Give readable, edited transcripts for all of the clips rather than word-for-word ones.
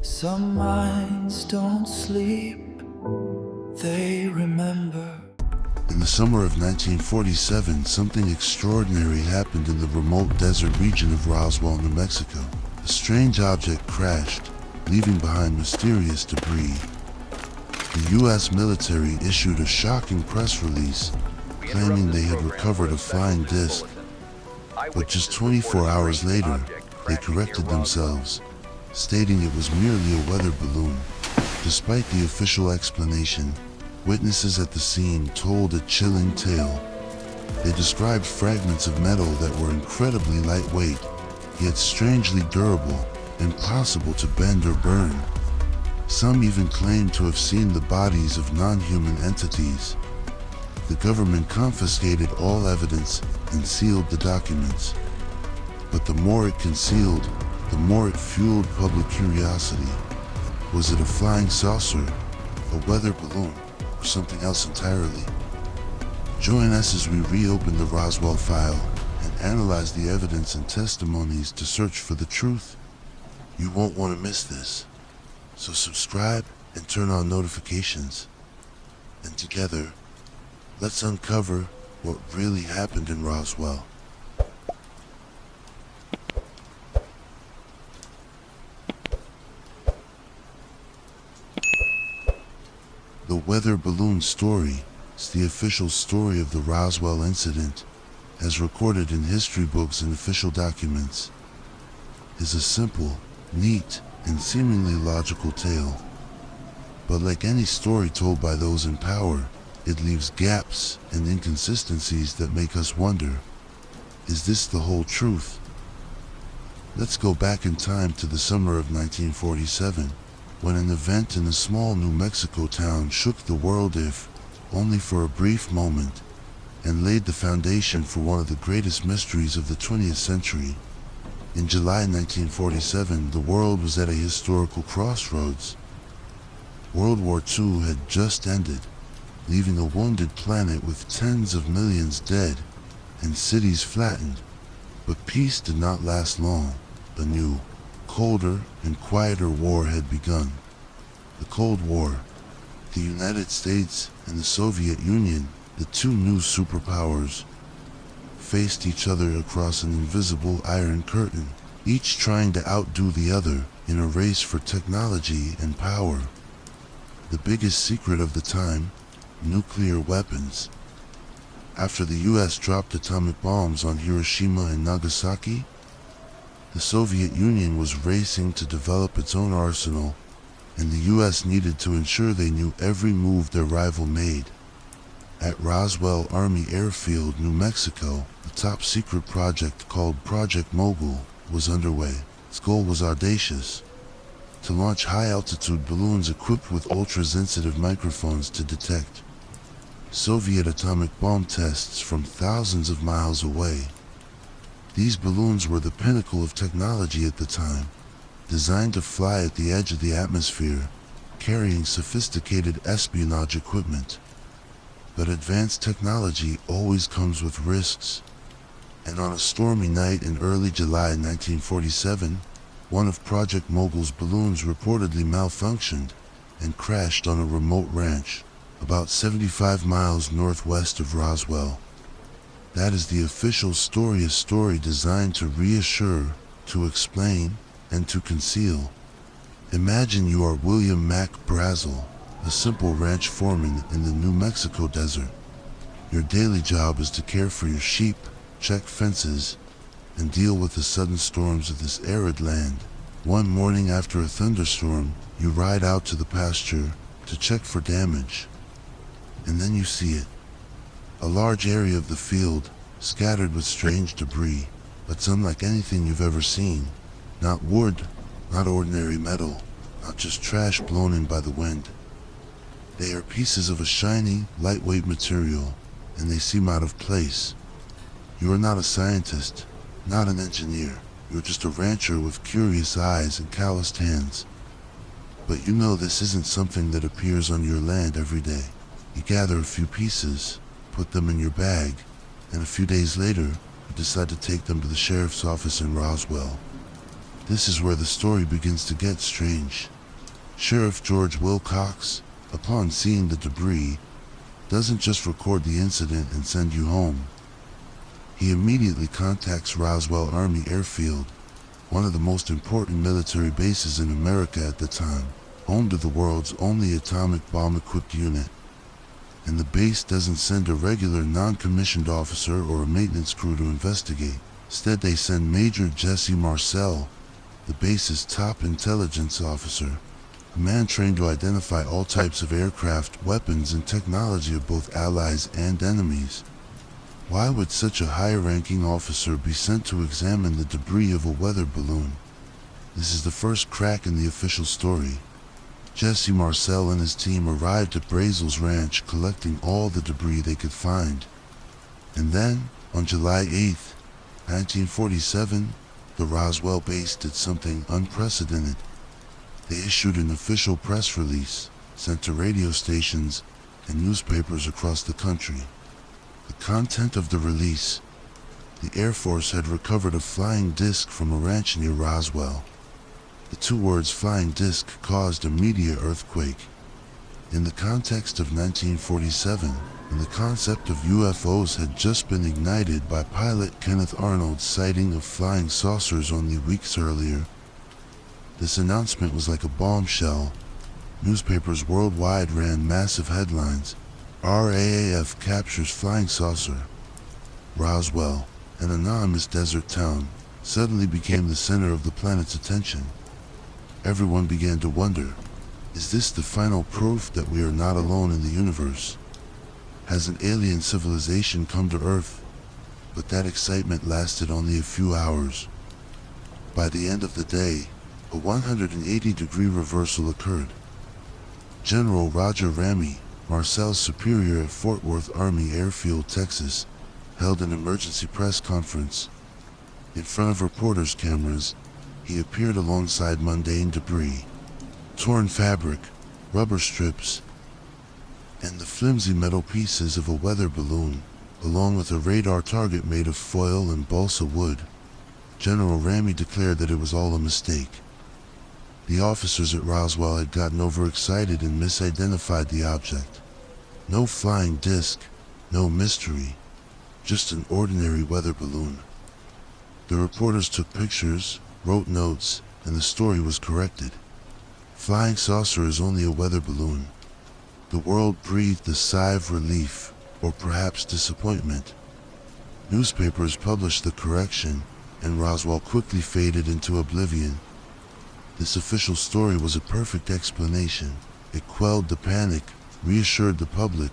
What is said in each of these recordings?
Some minds don't sleep, they remember. In the summer of 1947, something extraordinary happened in the remote desert region of Roswell, New Mexico. A strange object crashed, leaving behind mysterious debris. The U.S. military issued a shocking press release claiming they had recovered a flying disc, but just 24 hours later, they corrected themselves, stating it was merely a weather balloon. Despite the official explanation, witnesses at the scene told a chilling tale. They described fragments of metal that were incredibly lightweight, yet strangely durable, impossible to bend or burn. Some even claimed to have seen the bodies of non-human entities. The government confiscated all evidence and sealed the documents. But the more it concealed, the more it fueled public curiosity. Was it a flying saucer, a weather balloon, or something else entirely? Join us as we reopen the Roswell file and analyze the evidence and testimonies to search for the truth. You won't want to miss this. So subscribe and turn on notifications. And together, let's uncover what really happened in Roswell. The weather balloon story is the official story of the Roswell incident, as recorded in history books and official documents. Is a simple, neat, and seemingly logical tale. But like any story told by those in power, it leaves gaps and inconsistencies that make us wonder, is this the whole truth? Let's go back in time to the summer of 1947, when an event in a small New Mexico town shook the world, if only for a brief moment, and laid the foundation for one of the greatest mysteries of the 20th century. In July 1947, the world was at a historical crossroads. World War II had just ended, leaving a wounded planet with tens of millions dead and cities flattened. But peace did not last long. A new, colder and quieter war had begun. The Cold War. The United States and the Soviet Union, the two new superpowers, faced each other across an invisible iron curtain, each trying to outdo the other in a race for technology and power. The biggest secret of the time: nuclear weapons. After the US dropped atomic bombs on Hiroshima and Nagasaki, the Soviet Union was racing to develop its own arsenal, and the US needed to ensure they knew every move their rival made. At Roswell Army Airfield, New Mexico, a top-secret project called Project Mogul was underway. Its goal was audacious: to launch high-altitude balloons equipped with ultra-sensitive microphones to detect Soviet atomic bomb tests from thousands of miles away. These balloons were the pinnacle of technology at the time, designed to fly at the edge of the atmosphere, carrying sophisticated espionage equipment. But advanced technology always comes with risks. And on a stormy night in early July 1947, one of Project Mogul's balloons reportedly malfunctioned and crashed on a remote ranch, about 75 miles northwest of Roswell. That is the official story, a story designed to reassure, to explain, and to conceal. Imagine you are William Mac Brazel, a simple ranch foreman in the New Mexico desert. Your daily job is to care for your sheep, check fences, and deal with the sudden storms of this arid land. One morning after a thunderstorm, you ride out to the pasture to check for damage. And then you see it. A large area of the field, scattered with strange debris, but unlike anything you've ever seen. Not wood, not ordinary metal, not just trash blown in by the wind. They are pieces of a shiny, lightweight material, and they seem out of place. You are not a scientist, not an engineer. You're just a rancher with curious eyes and calloused hands. But you know this isn't something that appears on your land every day. You gather a few pieces, put them in your bag, and a few days later, you decide to take them to the sheriff's office in Roswell. This is where the story begins to get strange. Sheriff George Wilcox, upon seeing the debris, doesn't just record the incident and send you home. He immediately contacts Roswell Army Airfield, one of the most important military bases in America at the time, home to the world's only atomic bomb-equipped unit. And the base doesn't send a regular non-commissioned officer or a maintenance crew to investigate. Instead, they send Major Jesse Marcel, the base's top intelligence officer, a man trained to identify all types of aircraft, weapons, and technology of both allies and enemies. Why would such a high-ranking officer be sent to examine the debris of a weather balloon? This is the first crack in the official story. Jesse Marcel and his team arrived at Brazel's ranch collecting all the debris they could find. And then, on July 8, 1947, the Roswell base did something unprecedented. They issued an official press release, sent to radio stations and newspapers across the country. The content of the release: the Air Force had recovered a flying disc from a ranch near Roswell. The two words flying disc caused a media earthquake. In the context of 1947, when the concept of UFOs had just been ignited by pilot Kenneth Arnold's sighting of flying saucers only weeks earlier, this announcement was like a bombshell. Newspapers worldwide ran massive headlines: RAAF captures flying saucer. Roswell, an anonymous desert town, suddenly became the center of the planet's attention. Everyone began to wonder, is this the final proof that we are not alone in the universe? Has an alien civilization come to Earth? But that excitement lasted only a few hours. By the end of the day, a 180-degree reversal occurred. General Roger Ramey, Marcel's superior at Fort Worth Army Airfield, Texas, held an emergency press conference. In front of reporters' cameras, he appeared alongside mundane debris, torn fabric, rubber strips, and the flimsy metal pieces of a weather balloon, along with a radar target made of foil and balsa wood. General Ramey declared that it was all a mistake. The officers at Roswell had gotten overexcited and misidentified the object. No flying disc, no mystery, just an ordinary weather balloon. The reporters took pictures, wrote notes, and the story was corrected. Flying saucer is only a weather balloon. The world breathed a sigh of relief, or perhaps disappointment. Newspapers published the correction, and Roswell quickly faded into oblivion. This official story was a perfect explanation. It quelled the panic, reassured the public,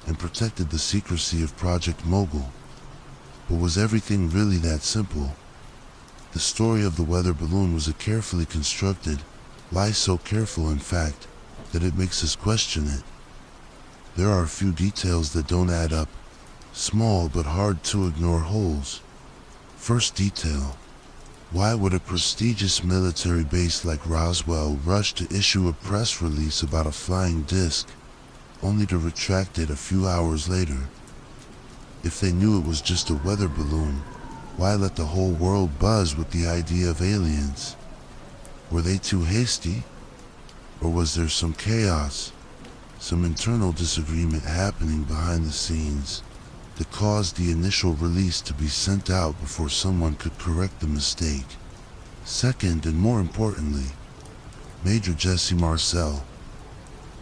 and protected the secrecy of Project Mogul. But was everything really that simple? The story of the weather balloon was a carefully constructed lie, so careful in fact, that it makes us question it. There are a few details that don't add up, small but hard to ignore holes. First detail: why would a prestigious military base like Roswell rush to issue a press release about a flying disc, only to retract it a few hours later? If they knew it was just a weather balloon, why let the whole world buzz with the idea of aliens? Were they too hasty? Or was there some chaos, some internal disagreement happening behind the scenes that caused the initial release to be sent out before someone could correct the mistake? Second, and more importantly, Major Jesse Marcel.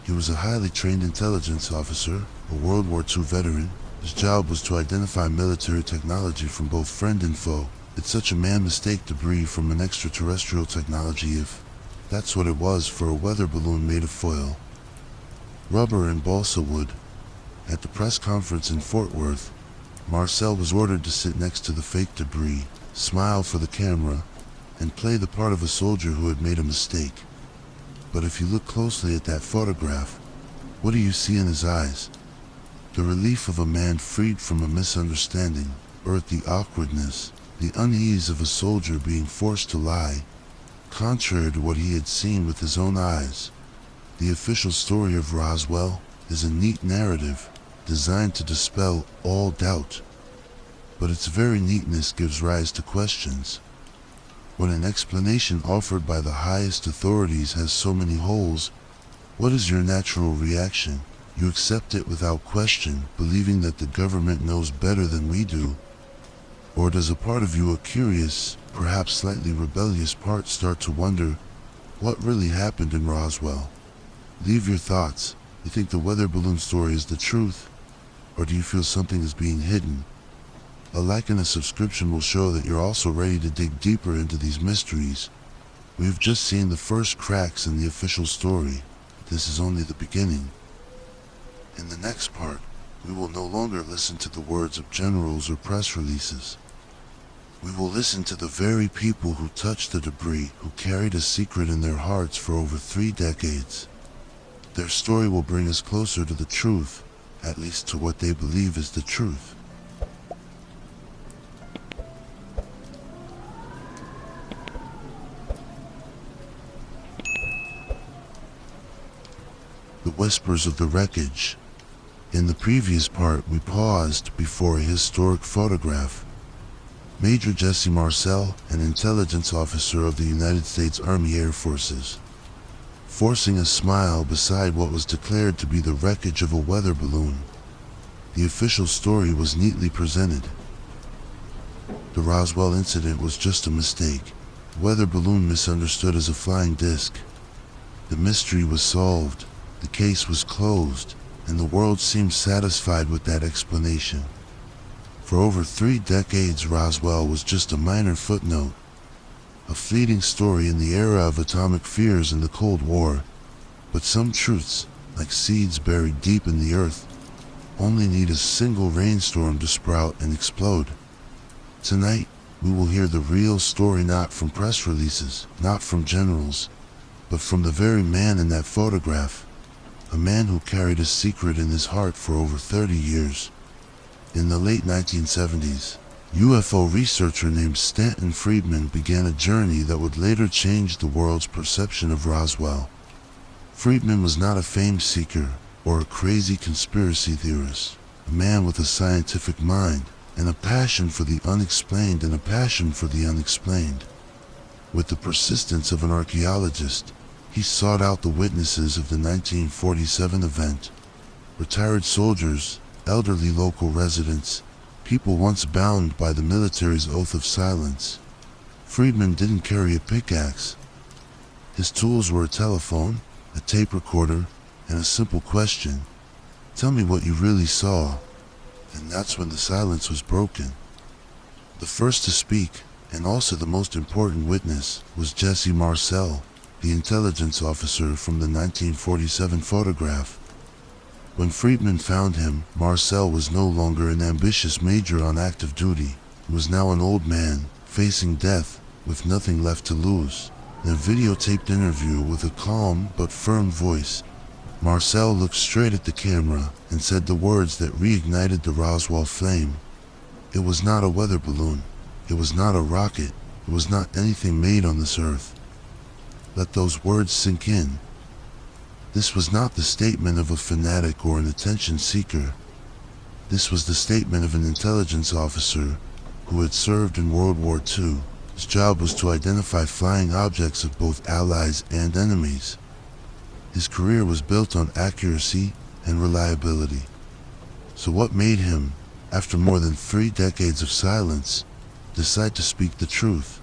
He was a highly trained intelligence officer, a World War II veteran. His job was to identify military technology from both friend and foe. Did such a man mistake debris from an extraterrestrial technology if that's what it was for a weather balloon made of foil, rubber, and balsa wood? At the press conference in Fort Worth, Marcel was ordered to sit next to the fake debris, smile for the camera, and play the part of a soldier who had made a mistake. But if you look closely at that photograph, what do you see in his eyes? The relief of a man freed from a misunderstanding, or the awkwardness, the unease of a soldier being forced to lie, contrary to what he had seen with his own eyes. The official story of Roswell is a neat narrative designed to dispel all doubt, but its very neatness gives rise to questions. When an explanation offered by the highest authorities has so many holes, what is your natural reaction? You accept it without question, believing that the government knows better than we do? Or does a part of you, a curious, perhaps slightly rebellious part, start to wonder, what really happened in Roswell? Leave your thoughts. You think the weather balloon story is the truth? Or do you feel something is being hidden? A like and a subscription will show that you're also ready to dig deeper into these mysteries. We've just seen the first cracks in the official story. This is only the beginning. In the next part, we will no longer listen to the words of generals or press releases. We will listen to the very people who touched the debris, who carried a secret in their hearts for over 3 decades. Their story will bring us closer to the truth, at least to what they believe is the truth. The whispers of the wreckage. In the previous part, we paused before a historic photograph. Major Jesse Marcel, an intelligence officer of the United States Army Air Forces, forcing a smile beside what was declared to be the wreckage of a weather balloon. The official story was neatly presented. The Roswell incident was just a mistake. Weather balloon misunderstood as a flying disc. The mystery was solved. The case was closed, and the world seemed satisfied with that explanation. For over 3 decades, Roswell was just a minor footnote, a fleeting story in the era of atomic fears and the Cold War. But some truths, like seeds buried deep in the earth, only need a single rainstorm to sprout and explode. Tonight, we will hear the real story, not from press releases, not from generals, but from the very man in that photograph. A man who carried a secret in his heart for over 30 years. In the late 1970s, UFO researcher named Stanton Friedman began a journey that would later change the world's perception of Roswell. Friedman was not a fame seeker or a crazy conspiracy theorist, a man with a scientific mind and a passion for the unexplained With the persistence of an archaeologist, he sought out the witnesses of the 1947 event. Retired soldiers, elderly local residents, people once bound by the military's oath of silence. Friedman didn't carry a pickaxe. His tools were a telephone, a tape recorder, and a simple question: tell me what you really saw. And that's when the silence was broken. The first to speak, and also the most important witness, was Jesse Marcel, the intelligence officer from the 1947 photograph. When Friedman found him, Marcel was no longer an ambitious major on active duty. He was now an old man, facing death, with nothing left to lose. In a videotaped interview with a calm but firm voice, Marcel looked straight at the camera and said the words that reignited the Roswell flame. It was not a weather balloon. It was not a rocket. It was not anything made on this earth. Let those words sink in. This was not the statement of a fanatic or an attention seeker. This was the statement of an intelligence officer who had served in World War II. His job was to identify flying objects of both allies and enemies. His career was built on accuracy and reliability. So what made him, after more than 3 decades of silence, decide to speak the truth?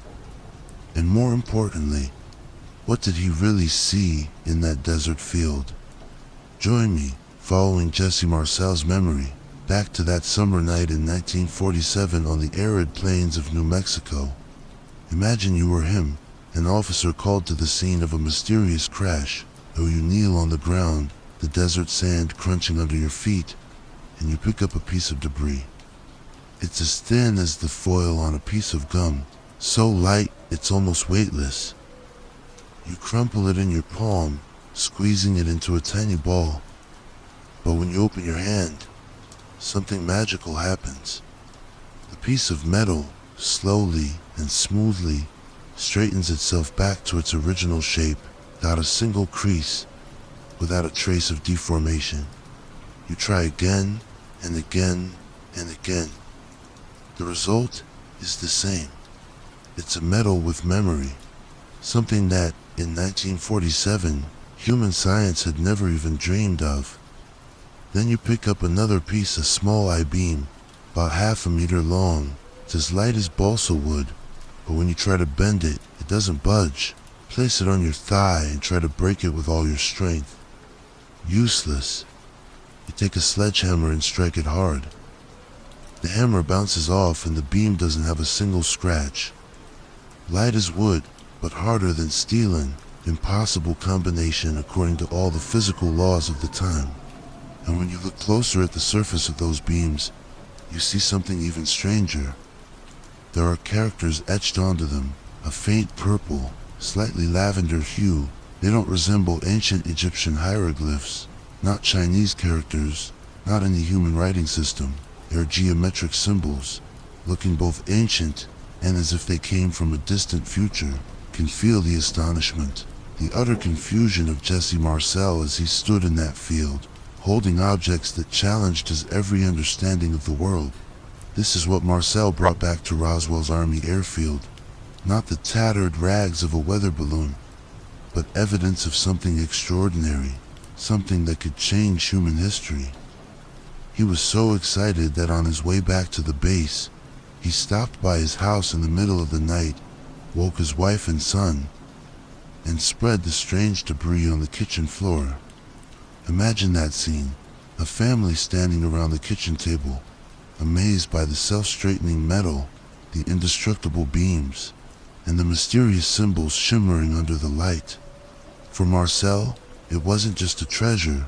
And more importantly, what did he really see in that desert field? Join me, following Jesse Marcel's memory, back to that summer night in 1947 on the arid plains of New Mexico. Imagine you were him, an officer called to the scene of a mysterious crash. Though you kneel on the ground, the desert sand crunching under your feet, and you pick up a piece of debris. It's as thin as the foil on a piece of gum, so light it's almost weightless. You crumple it in your palm, squeezing it into a tiny ball. But when you open your hand, something magical happens. The piece of metal, slowly and smoothly, straightens itself back to its original shape, without a single crease, without a trace of deformation. You try again and again and again. The result is the same. It's a metal with memory, something that, in 1947, human science had never even dreamed of. Then you pick up another piece, a small I-beam, about half a meter long. It's as light as balsa wood, but when you try to bend it, it doesn't budge. Place it on your thigh and try to break it with all your strength. Useless. You take a sledgehammer and strike it hard. The hammer bounces off and the beam doesn't have a single scratch. Light as wood, but harder than steel. An impossible combination according to all the physical laws of the time. And when you look closer at the surface of those beams, you see something even stranger. There are characters etched onto them, a faint purple, slightly lavender hue. They don't resemble ancient Egyptian hieroglyphs, not Chinese characters, not any human writing system. They're geometric symbols, looking both ancient and as if they came from a distant future. Can feel the astonishment, the utter confusion of Jesse Marcel as he stood in that field, holding objects that challenged his every understanding of the world. This is what Marcel brought back to Roswell's Army airfield, not the tattered rags of a weather balloon, but evidence of something extraordinary, something that could change human history. He was so excited that on his way back to the base, he stopped by his house in the middle of the night, woke his wife and son, and spread the strange debris on the kitchen floor. Imagine that scene, a family standing around the kitchen table, amazed by the self-straightening metal, the indestructible beams, and the mysterious symbols shimmering under the light. For Marcel, it wasn't just a treasure,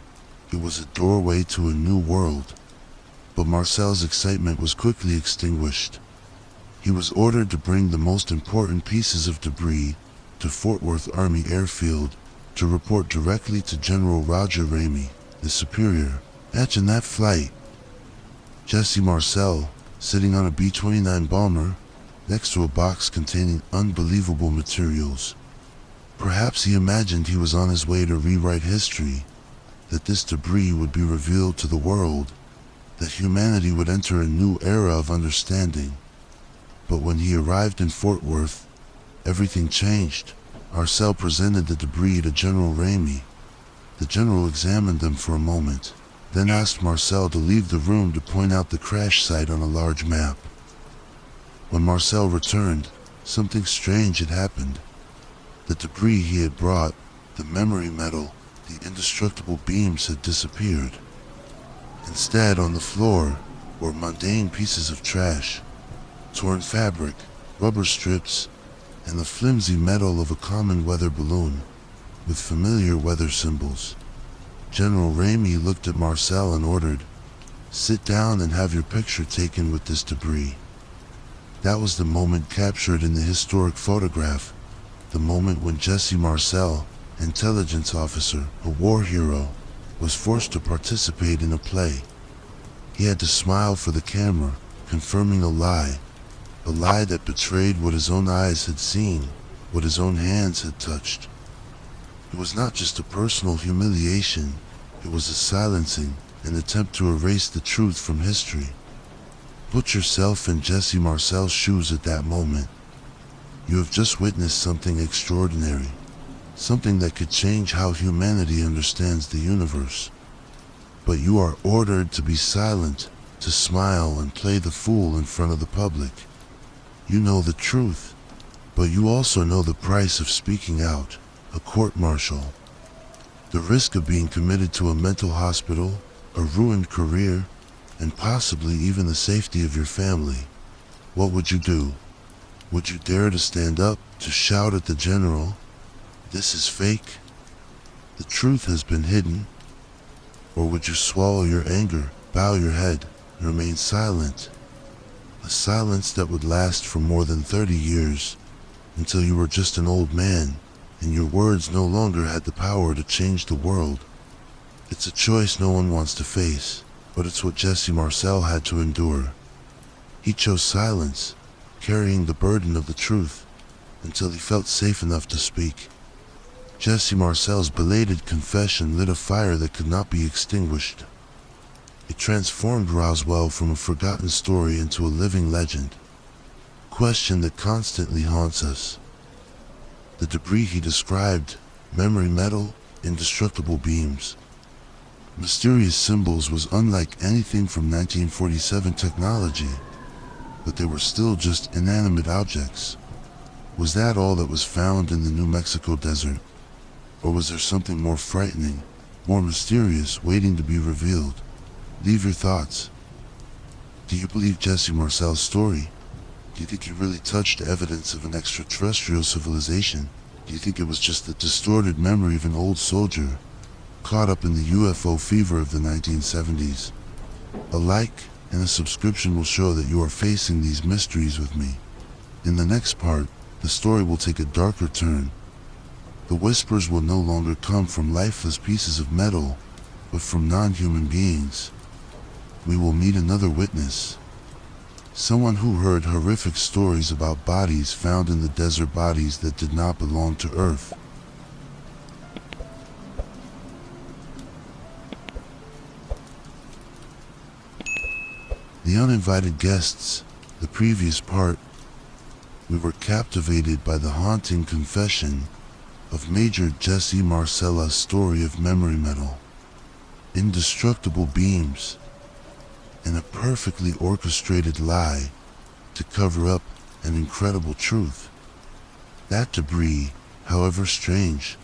it was a doorway to a new world. But Marcel's excitement was quickly extinguished. He was ordered to bring the most important pieces of debris to Fort Worth Army Airfield to report directly to General Roger Ramey, the superior. Imagine that flight. Jesse Marcel, sitting on a B-29 bomber, next to a box containing unbelievable materials. Perhaps he imagined he was on his way to rewrite history, that this debris would be revealed to the world, that humanity would enter a new era of understanding. But when he arrived in Fort Worth, everything changed. Marcel presented the debris to General Ramey. The general examined them for a moment, then asked Marcel to leave the room to point out the crash site on a large map. When Marcel returned, something strange had happened. The debris he had brought, the memory metal, the indestructible beams had disappeared. Instead, on the floor were mundane pieces of trash, torn fabric, rubber strips, and the flimsy metal of a common weather balloon with familiar weather symbols. General Ramey looked at Marcel and ordered, "Sit down and have your picture taken with this debris." That was the moment captured in the historic photograph, the moment when Jesse Marcel, intelligence officer, a war hero, was forced to participate in a play. He had to smile for the camera, confirming a lie that betrayed what his own eyes had seen, what his own hands had touched. It was not just a personal humiliation, it was a silencing, an attempt to erase the truth from history. Put yourself in Jesse Marcel's shoes at that moment. You have just witnessed something extraordinary, something that could change how humanity understands the universe. But you are ordered to be silent, to smile and play the fool in front of the public. You know the truth, but you also know the price of speaking out, a court-martial, the risk of being committed to a mental hospital, a ruined career, and possibly even the safety of your family. What would you do? Would you dare to stand up, to shout at the general, "This is fake. The truth has been hidden"? Or would you swallow your anger, bow your head, and remain silent? A silence that would last for more than 30 years, until you were just an old man, and your words no longer had the power to change the world. It's a choice no one wants to face, but it's what Jesse Marcel had to endure. He chose silence, carrying the burden of the truth, until he felt safe enough to speak. Jesse Marcel's belated confession lit a fire that could not be extinguished. It transformed Roswell from a forgotten story into a living legend. question that constantly haunts us. The debris he described, memory metal, indestructible beams, mysterious symbols, was unlike anything from 1947 technology, but they were still just inanimate objects. Was that all that was found in the New Mexico desert? Or was there something more frightening, more mysterious, waiting to be revealed? Leave your thoughts. Do you believe Jesse Marcel's story? Do you think he really touched evidence of an extraterrestrial civilization? Do you think it was just the distorted memory of an old soldier caught up in the UFO fever of the 1970s? A like and a subscription will show that you are facing these mysteries with me. In the next part, the story will take a darker turn. The whispers will no longer come from lifeless pieces of metal, but from non-human beings. We will meet another witness, someone who heard horrific stories about bodies found in the desert, bodies that did not belong to Earth. The uninvited guests. The previous part, we were captivated by the haunting confession of Major Jesse Marcella's story of memory metal, indestructible beams, and a perfectly orchestrated lie to cover up an incredible truth. That debris, however strange,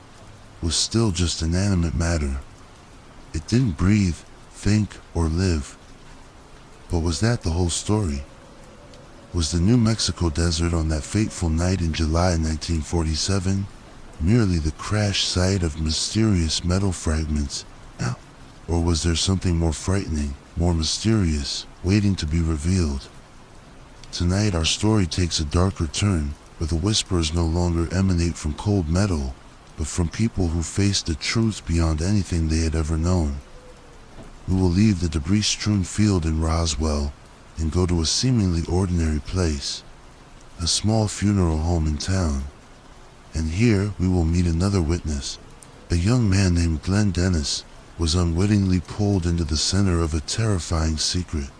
was still just inanimate matter. It didn't breathe, think, or live. But was that the whole story? Was the New Mexico desert on that fateful night in July 1947 merely the crash site of mysterious metal fragments? Or was there something more frightening, more mysterious, waiting to be revealed? Tonight our story takes a darker turn, where the whispers no longer emanate from cold metal, but from people who faced the truth beyond anything they had ever known. We will leave the debris-strewn field in Roswell and go to a seemingly ordinary place, a small funeral home in town. And here we will meet another witness. A young man named Glenn Dennis was unwittingly pulled into the center of a terrifying secret.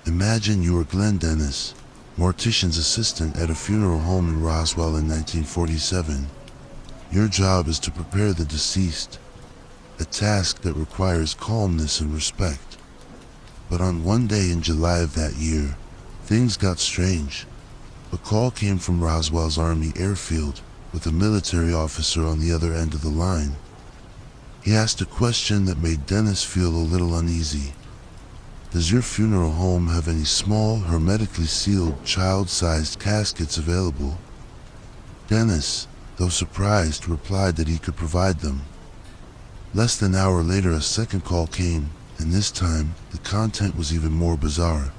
Imagine you are Glenn Dennis, mortician's assistant at a funeral home in Roswell in 1947. Your job is to prepare the deceased, a task that requires calmness and respect. But on one day in July of that year, things got strange. A call came from Roswell's Army airfield, with a military officer on the other end of the line. He asked a question that made Dennis feel a little uneasy. Does your funeral home have any small, hermetically sealed, child-sized caskets available? Dennis, though surprised, replied that he could provide them. Less than an hour later, a second call came, and this time, the content was even more bizarre.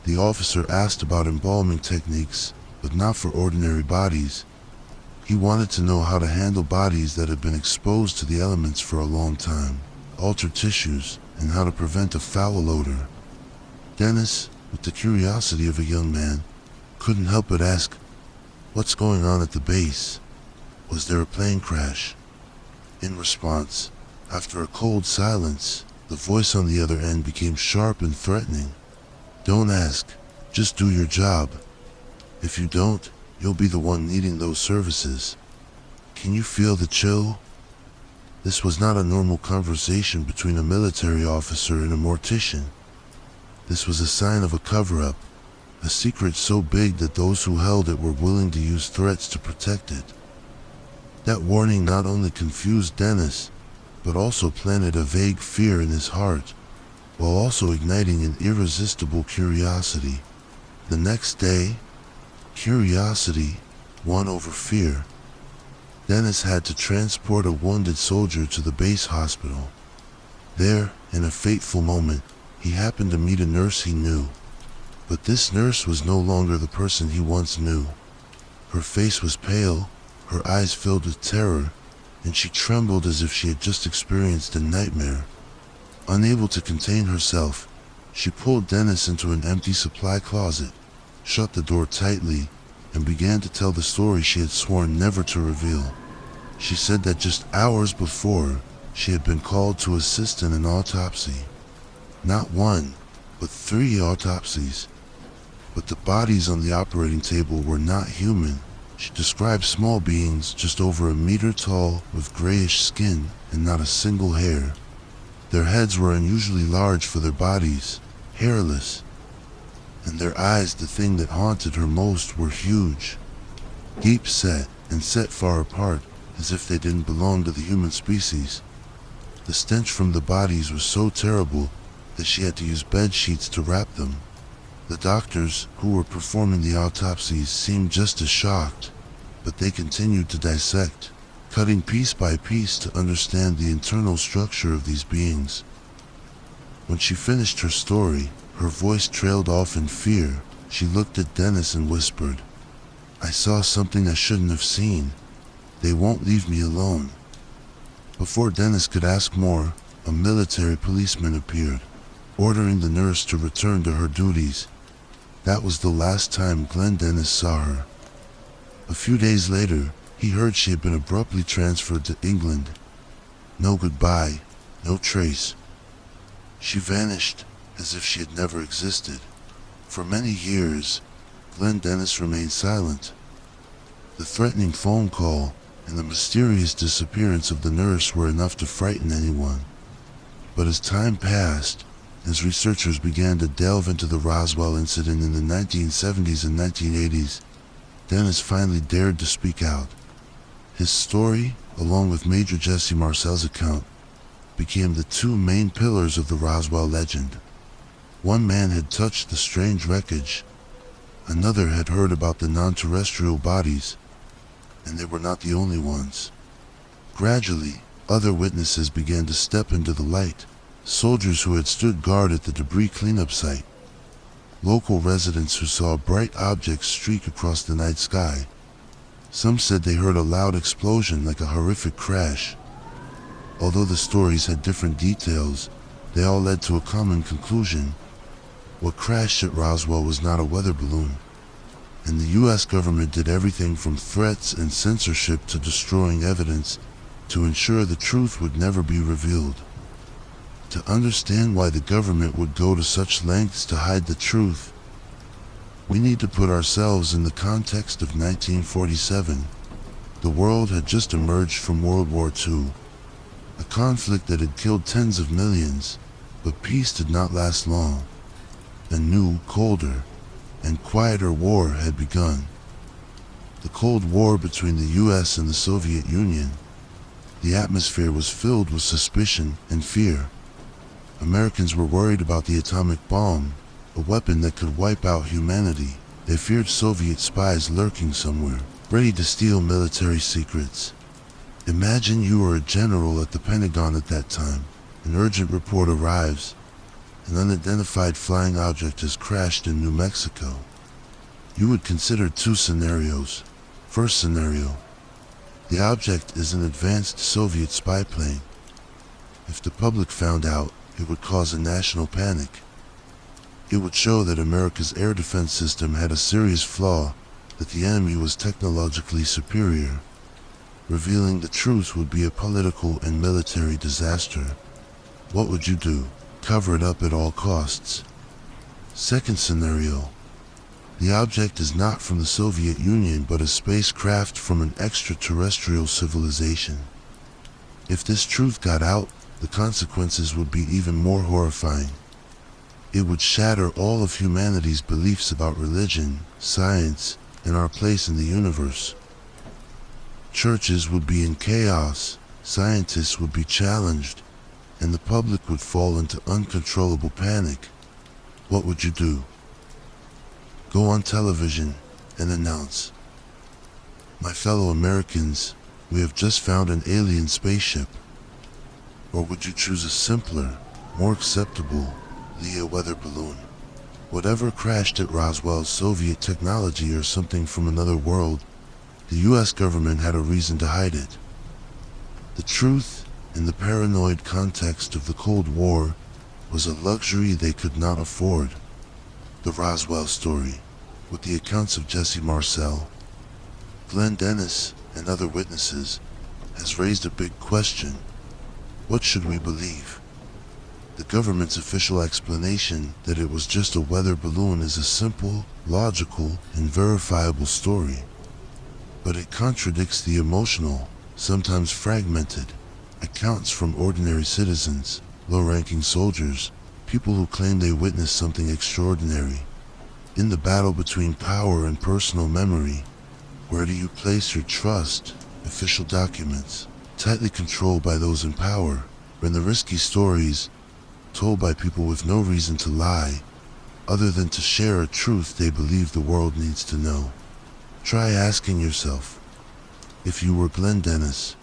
The officer asked about embalming techniques, but not for ordinary bodies. He wanted to know how to handle bodies that had been exposed to the elements for a long time, alter tissues, and how to prevent a foul odor. Dennis, with the curiosity of a young man, couldn't help but ask, "What's going on at the base? Was there a plane crash?" In response, after a cold silence, the voice on the other end became sharp and threatening. "Don't ask, just do your job. If you don't, you'll be the one needing those services." Can you feel the chill? This was not a normal conversation between a military officer and a mortician. This was a sign of a cover-up, a secret so big that those who held it were willing to use threats to protect it. That warning not only confused Dennis, but also planted a vague fear in his heart, while also igniting an irresistible curiosity. The next day, curiosity won over fear. Dennis had to transport a wounded soldier to the base hospital. There, in a fateful moment, he happened to meet a nurse he knew. But this nurse was no longer the person he once knew. Her face was pale, her eyes filled with terror, and she trembled as if she had just experienced a nightmare. Unable to contain herself, she pulled Dennis into an empty supply closet, shut the door tightly, and began to tell the story she had sworn never to reveal. She said that just hours before, she had been called to assist in an autopsy. Not one, but 3 autopsies. but the bodies on the operating table were not human. She described small beings just over a meter tall with grayish skin and not a single hair. Their heads were unusually large for their bodies, hairless, and their eyes, the thing that haunted her most, were huge, deep set and set far apart, as if they didn't belong to the human species. The stench from the bodies was so terrible that she had to use bed sheets to wrap them. The doctors who were performing the autopsies seemed just as shocked, but they continued to dissect, cutting piece by piece to understand the internal structure of these beings. When she finished her story, her voice trailed off in fear. She looked at Dennis and whispered, "I saw something I shouldn't have seen. They won't leave me alone." Before Dennis could ask more, a military policeman appeared, ordering the nurse to return to her duties. That was the last time Glenn Dennis saw her. A few days later, he heard she had been abruptly transferred to England. No goodbye, no trace. She vanished as if she had never existed. For many years, Glenn Dennis remained silent. The threatening phone call and the mysterious disappearance of the nurse were enough to frighten anyone. But as time passed, as researchers began to delve into the Roswell incident in the 1970s and 1980s, Dennis finally dared to speak out. His story, along with Major Jesse Marcel's account, became the two main pillars of the Roswell legend. One man had touched the strange wreckage. Another had heard about the non-terrestrial bodies, and they were not the only ones. Gradually, other witnesses began to step into the light. Soldiers who had stood guard at the debris cleanup site, local residents who saw bright objects streak across the night sky. Some said they heard a loud explosion like a horrific crash. Although the stories had different details, they all led to a common conclusion. What crashed at Roswell was not a weather balloon, and the US government did everything from threats and censorship to destroying evidence to ensure the truth would never be revealed. To understand why the government would go to such lengths to hide the truth, we need to put ourselves in the context of 1947. The world had just emerged from World War II, a conflict that had killed tens of millions, but peace did not last long. A new, colder, and quieter war had begun. The Cold War between the US and the Soviet Union. The atmosphere was filled with suspicion and fear. Americans were worried about the atomic bomb, a weapon that could wipe out humanity. They feared Soviet spies lurking somewhere, ready to steal military secrets. Imagine you are a general at the Pentagon at that time. An urgent report arrives. An unidentified flying object has crashed in New Mexico. You would consider two scenarios. First scenario: the object is an advanced Soviet spy plane. If the public found out, it would cause a national panic. It would show that America's air defense system had a serious flaw, that the enemy was technologically superior. Revealing the truth would be a political and military disaster. What would you do? Cover it up at all costs. Second scenario: the object is not from the Soviet Union but a spacecraft from an extraterrestrial civilization. If this truth got out, the consequences would be even more horrifying. It would shatter all of humanity's beliefs about religion, science, and our place in the universe. Churches would be in chaos, scientists would be challenged, and the public would fall into uncontrollable panic. What would you do? Go on television and announce, "My fellow Americans, we have just found an alien spaceship." Or would you choose a simpler, more acceptable Leah weather balloon? Whatever crashed at Roswell, Soviet technology or something from another world, the US government had a reason to hide it. The truth, in the paranoid context of the Cold War, was a luxury they could not afford. The Roswell story, with the accounts of Jesse Marcel, Glenn Dennis, and other witnesses, has raised a big question. What should we believe? The government's official explanation that it was just a weather balloon is a simple, logical, and verifiable story. But it contradicts the emotional, sometimes fragmented, accounts from ordinary citizens, low-ranking soldiers, people who claim they witnessed something extraordinary. In the battle between power and personal memory, where do you place your trust? Official documents, tightly controlled by those in power, and the risky stories told by people with no reason to lie, other than to share a truth they believe the world needs to know. Try asking yourself, if you were Glenn Dennis,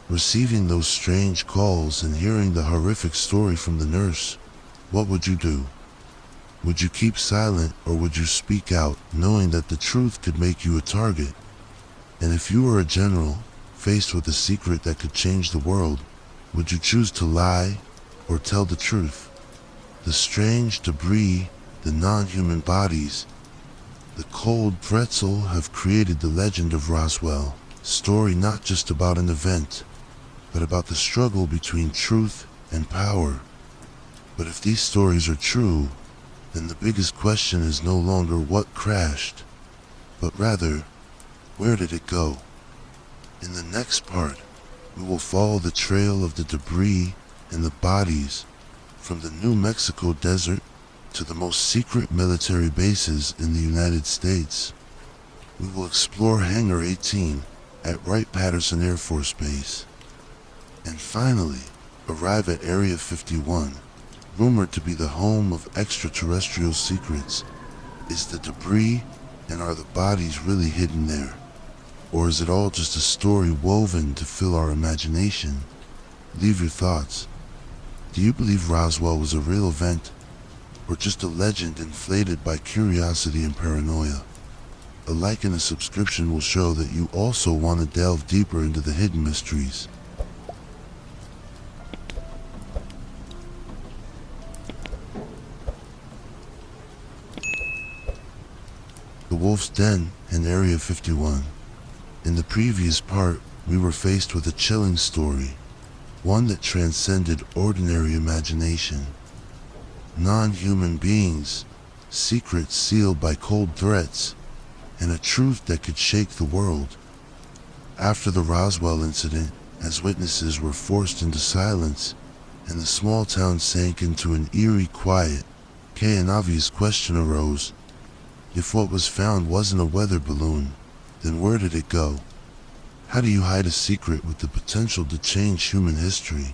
receiving those strange calls and hearing the horrific story from the nurse, what would you do? Would you keep silent, or would you speak out, knowing that the truth could make you a target? And if you were a general, faced with a secret that could change the world, would you choose to lie or tell the truth? The strange debris, the non-human bodies, the cold pretzel have created the legend of Roswell, a story not just about an event, but about the struggle between truth and power. But if these stories are true, then the biggest question is no longer what crashed, but rather, where did it go? In the next part, we will follow the trail of the debris and the bodies from the New Mexico desert to the most secret military bases in the United States. We will explore Hangar 18 at Wright-Patterson Air Force Base, and finally arrive at Area 51, rumored to be the home of extraterrestrial secrets. Is the debris and are the bodies really hidden there? Or is it all just a story woven to fill our imagination? Leave your thoughts. Do you believe Roswell was a real event, or just a legend inflated by curiosity and paranoia? A like and a subscription will show that you also want to delve deeper into the hidden mysteries. The Wolf's Den and Area 51. In the previous part, we were faced with a chilling story, one that transcended ordinary imagination. Non-human beings, secrets sealed by cold threats, and a truth that could shake the world. After the Roswell incident, as witnesses were forced into silence, and the small town sank into an eerie quiet, an obvious question arose. If what was found wasn't a weather balloon, then where did it go? How do you hide a secret with the potential to change human history?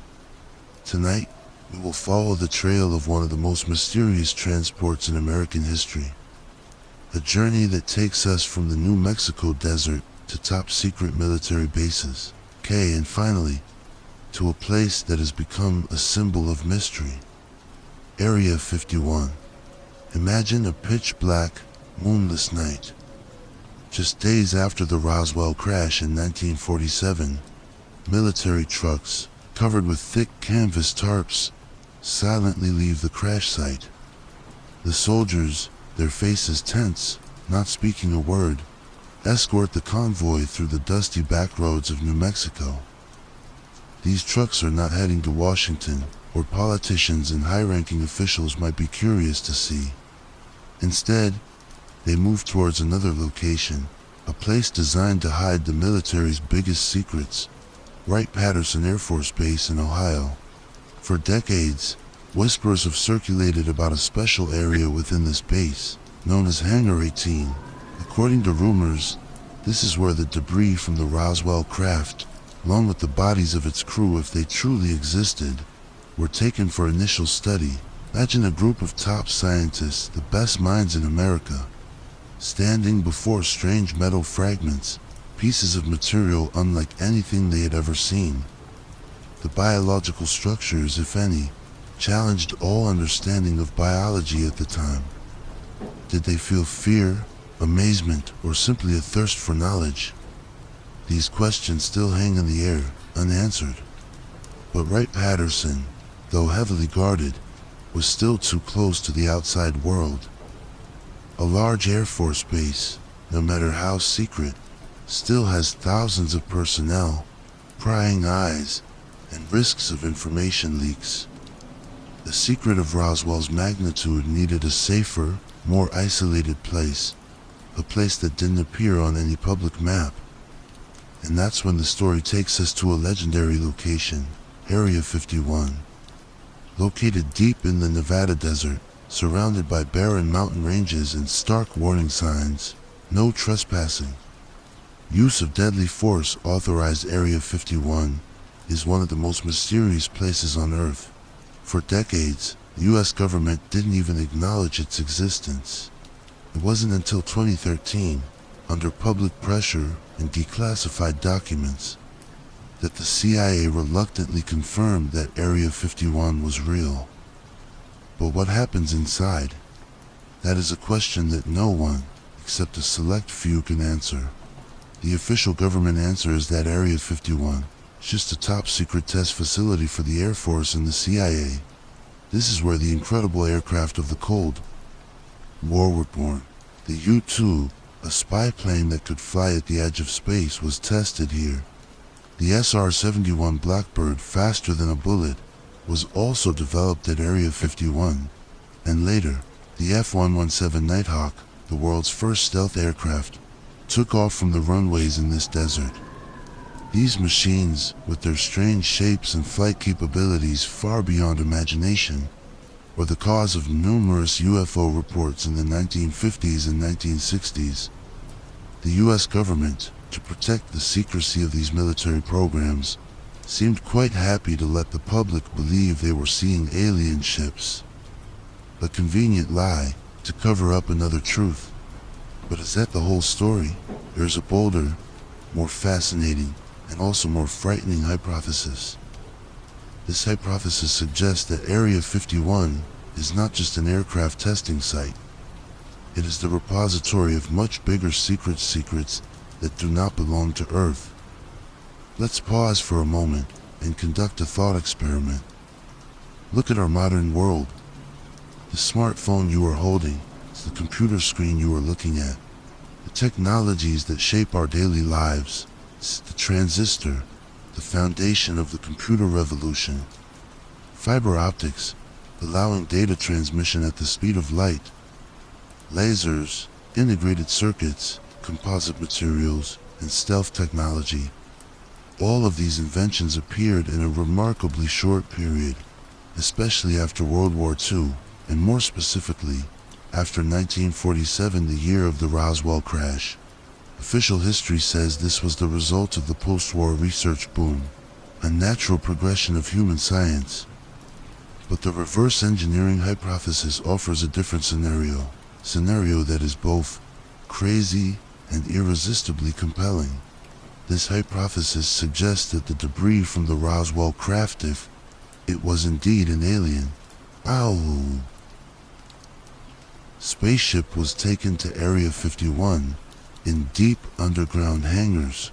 Tonight, we will follow the trail of one of the most mysterious transports in American history. A journey that takes us from the New Mexico desert to top secret military bases, and finally, to a place that has become a symbol of mystery. Area 51. Imagine a pitch-black, moonless night. Just days after the Roswell crash in 1947, military trucks, covered with thick canvas tarps, silently leave the crash site. The soldiers, their faces tense, not speaking a word, escort the convoy through the dusty back roads of New Mexico. These trucks are not heading to Washington, where politicians and high-ranking officials might be curious to see. Instead, they move towards another location, a place designed to hide the military's biggest secrets, Wright-Patterson Air Force Base in Ohio. For decades, whispers have circulated about a special area within this base, known as Hangar 18. According to rumors, this is where the debris from the Roswell craft, along with the bodies of its crew if they truly existed, were taken for initial study. Imagine a group of top scientists, the best minds in America, standing before strange metal fragments, pieces of material unlike anything they had ever seen. The biological structures, if any, challenged all understanding of biology at the time. Did they feel fear, amazement, or simply a thirst for knowledge? These questions still hang in the air, unanswered. But Wright-Patterson, though heavily guarded, was still too close to the outside world. A large Air Force base, no matter how secret, still has thousands of personnel, prying eyes, and risks of information leaks. The secret of Roswell's magnitude needed a safer, more isolated place, a place that didn't appear on any public map. And that's when the story takes us to a legendary location, Area 51. Located deep in the Nevada desert, surrounded by barren mountain ranges and stark warning signs, no trespassing. Use of deadly force authorized. Area 51 is one of the most mysterious places on Earth. For decades, the U.S. government didn't even acknowledge its existence. It wasn't until 2013, under public pressure and declassified documents, that the CIA reluctantly confirmed that Area 51 was real. But what happens inside? That is a question that no one, except a select few, can answer. The official government answer is that Area 51 is just a top-secret test facility for the Air Force and the CIA. This is where the incredible aircraft of the Cold War were born. The U-2, a spy plane that could fly at the edge of space, was tested here. The SR-71 Blackbird, faster than a bullet, was also developed at Area 51. And later, the F-117 Nighthawk, the world's first stealth aircraft, took off from the runways in this desert. These machines, with their strange shapes and flight capabilities far beyond imagination, were the cause of numerous UFO reports in the 1950s and 1960s. The U.S. government, to protect the secrecy of these military programs, seemed quite happy to let the public believe they were seeing alien ships. A convenient lie to cover up another truth. But is that the whole story? There's a bolder, more fascinating, and also more frightening hypothesis. This hypothesis suggests that Area 51 is not just an aircraft testing site. It is the repository of much bigger secrets that do not belong to Earth. Let's pause for a moment and conduct a thought experiment. Look at our modern world. The smartphone you are holding is the computer screen you are looking at. The technologies that shape our daily lives, it's the transistor, the foundation of the computer revolution. Fiber optics, allowing data transmission at the speed of light. Lasers, integrated circuits, composite materials, and stealth technology. All of these inventions appeared in a remarkably short period, especially after World War II, and more specifically, after 1947, the year of the Roswell crash. Official history says this was the result of the post-war research boom, a natural progression of human science. But the reverse engineering hypothesis offers a different scenario that is both crazy and irresistibly compelling. This hypothesis suggests that the debris from the Roswell craft, if it was indeed an alien, spaceship, was taken to Area 51 in deep underground hangars.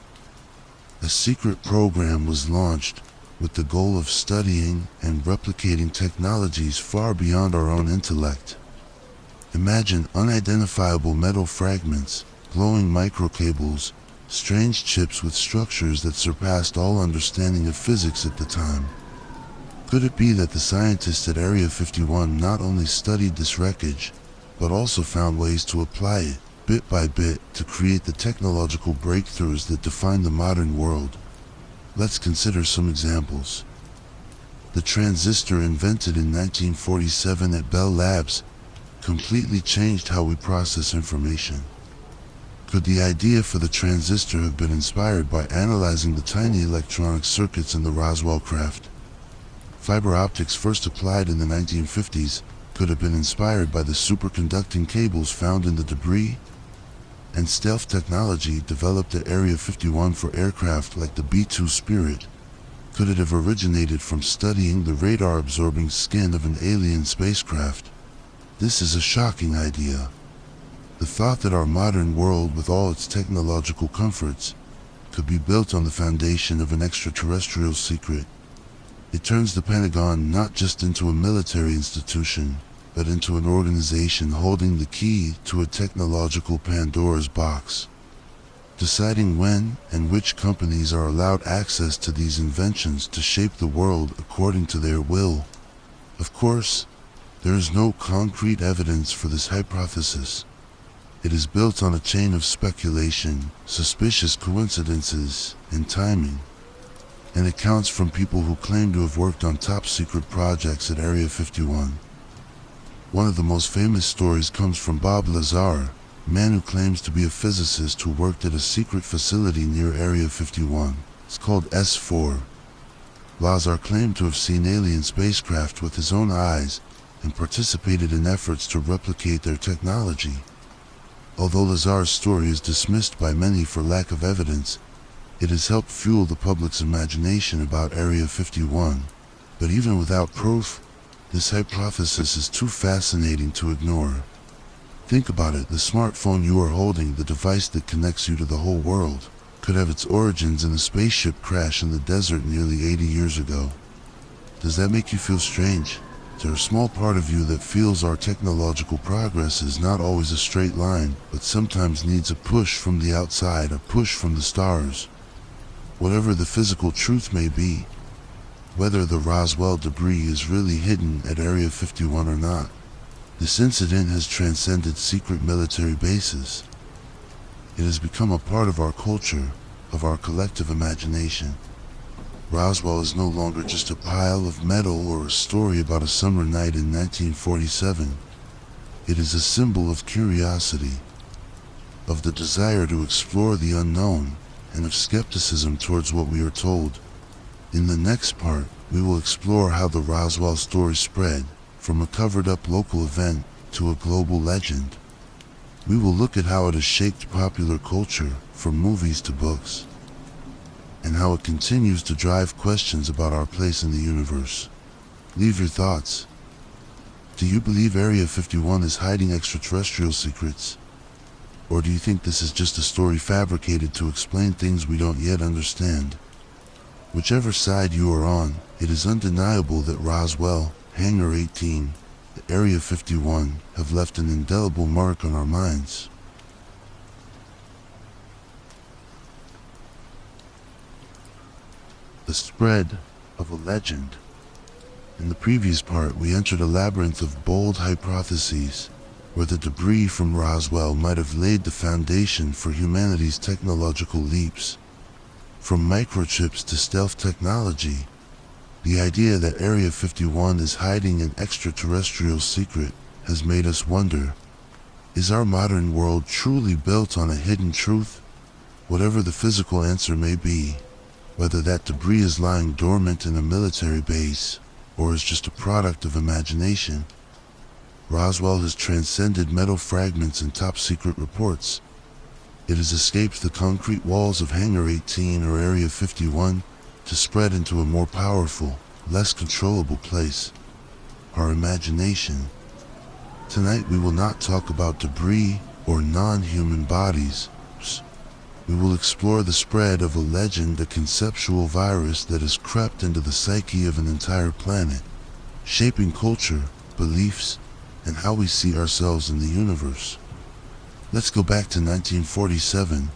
A secret program was launched with the goal of studying and replicating technologies far beyond our own intellect. Imagine unidentifiable metal fragments, glowing microcables, strange chips with structures that surpassed all understanding of physics at the time. Could it be that the scientists at Area 51 not only studied this wreckage, but also found ways to apply it, bit by bit, to create the technological breakthroughs that define the modern world? Let's consider some examples. The transistor, invented in 1947 at Bell Labs, completely changed how we process information. Could the idea for the transistor have been inspired by analyzing the tiny electronic circuits in the Roswell craft? Fiber optics, first applied in the 1950s, could have been inspired by the superconducting cables found in the debris? And stealth technology, developed at Area 51 for aircraft like the B-2 Spirit, could it have originated from studying the radar-absorbing skin of an alien spacecraft? This is a shocking idea. The thought that our modern world, with all its technological comforts, could be built on the foundation of an extraterrestrial secret. It turns the Pentagon not just into a military institution, but into an organization holding the key to a technological Pandora's box, deciding when and which companies are allowed access to these inventions to shape the world according to their will. Of course, there is no concrete evidence for this hypothesis. It is built on a chain of speculation, suspicious coincidences, and timing, and it comes from people who claim to have worked on top-secret projects at Area 51. One of the most famous stories comes from Bob Lazar, a man who claims to be a physicist who worked at a secret facility near Area 51. It's called S4. Lazar claimed to have seen alien spacecraft with his own eyes and participated in efforts to replicate their technology. Although Lazar's story is dismissed by many for lack of evidence, it has helped fuel the public's imagination about Area 51. But even without proof, this hypothesis is too fascinating to ignore. Think about it, the smartphone you are holding, the device that connects you to the whole world, could have its origins in a spaceship crash in the desert nearly 80 years ago. Does that make you feel strange? There's a small part of you that feels our technological progress is not always a straight line, but sometimes needs a push from the outside, a push from the stars. Whatever the physical truth may be, whether the Roswell debris is really hidden at Area 51 or not, this incident has transcended secret military bases. It has become a part of our culture, of our collective imagination. Roswell is no longer just a pile of metal or a story about a summer night in 1947. It is a symbol of curiosity, of the desire to explore the unknown, and of skepticism towards what we are told. In the next part, we will explore how the Roswell story spread from a covered-up local event to a global legend. We will look at how it has shaped popular culture, from movies to books, and how it continues to drive questions about our place in the universe. Leave your thoughts. Do you believe Area 51 is hiding extraterrestrial secrets? Or do you think this is just a story fabricated to explain things we don't yet understand? Whichever side you are on, it is undeniable that Roswell, Hangar 18, the Area 51 have left an indelible mark on our minds. The spread of a legend. In the previous part, we entered a labyrinth of bold hypotheses, where the debris from Roswell might have laid the foundation for humanity's technological leaps. From microchips to stealth technology, the idea that Area 51 is hiding an extraterrestrial secret has made us wonder, is our modern world truly built on a hidden truth? Whatever the physical answer may be, whether that debris is lying dormant in a military base or is just a product of imagination, Roswell has transcended metal fragments and top-secret reports. It has escaped the concrete walls of Hangar 18 or Area 51 to spread into a more powerful, less controllable place, our imagination. Tonight we will not talk about debris or non-human bodies. We will explore the spread of a legend, a conceptual virus that has crept into the psyche of an entire planet, shaping culture, beliefs, and how we see ourselves in the universe. Let's go back to 1947,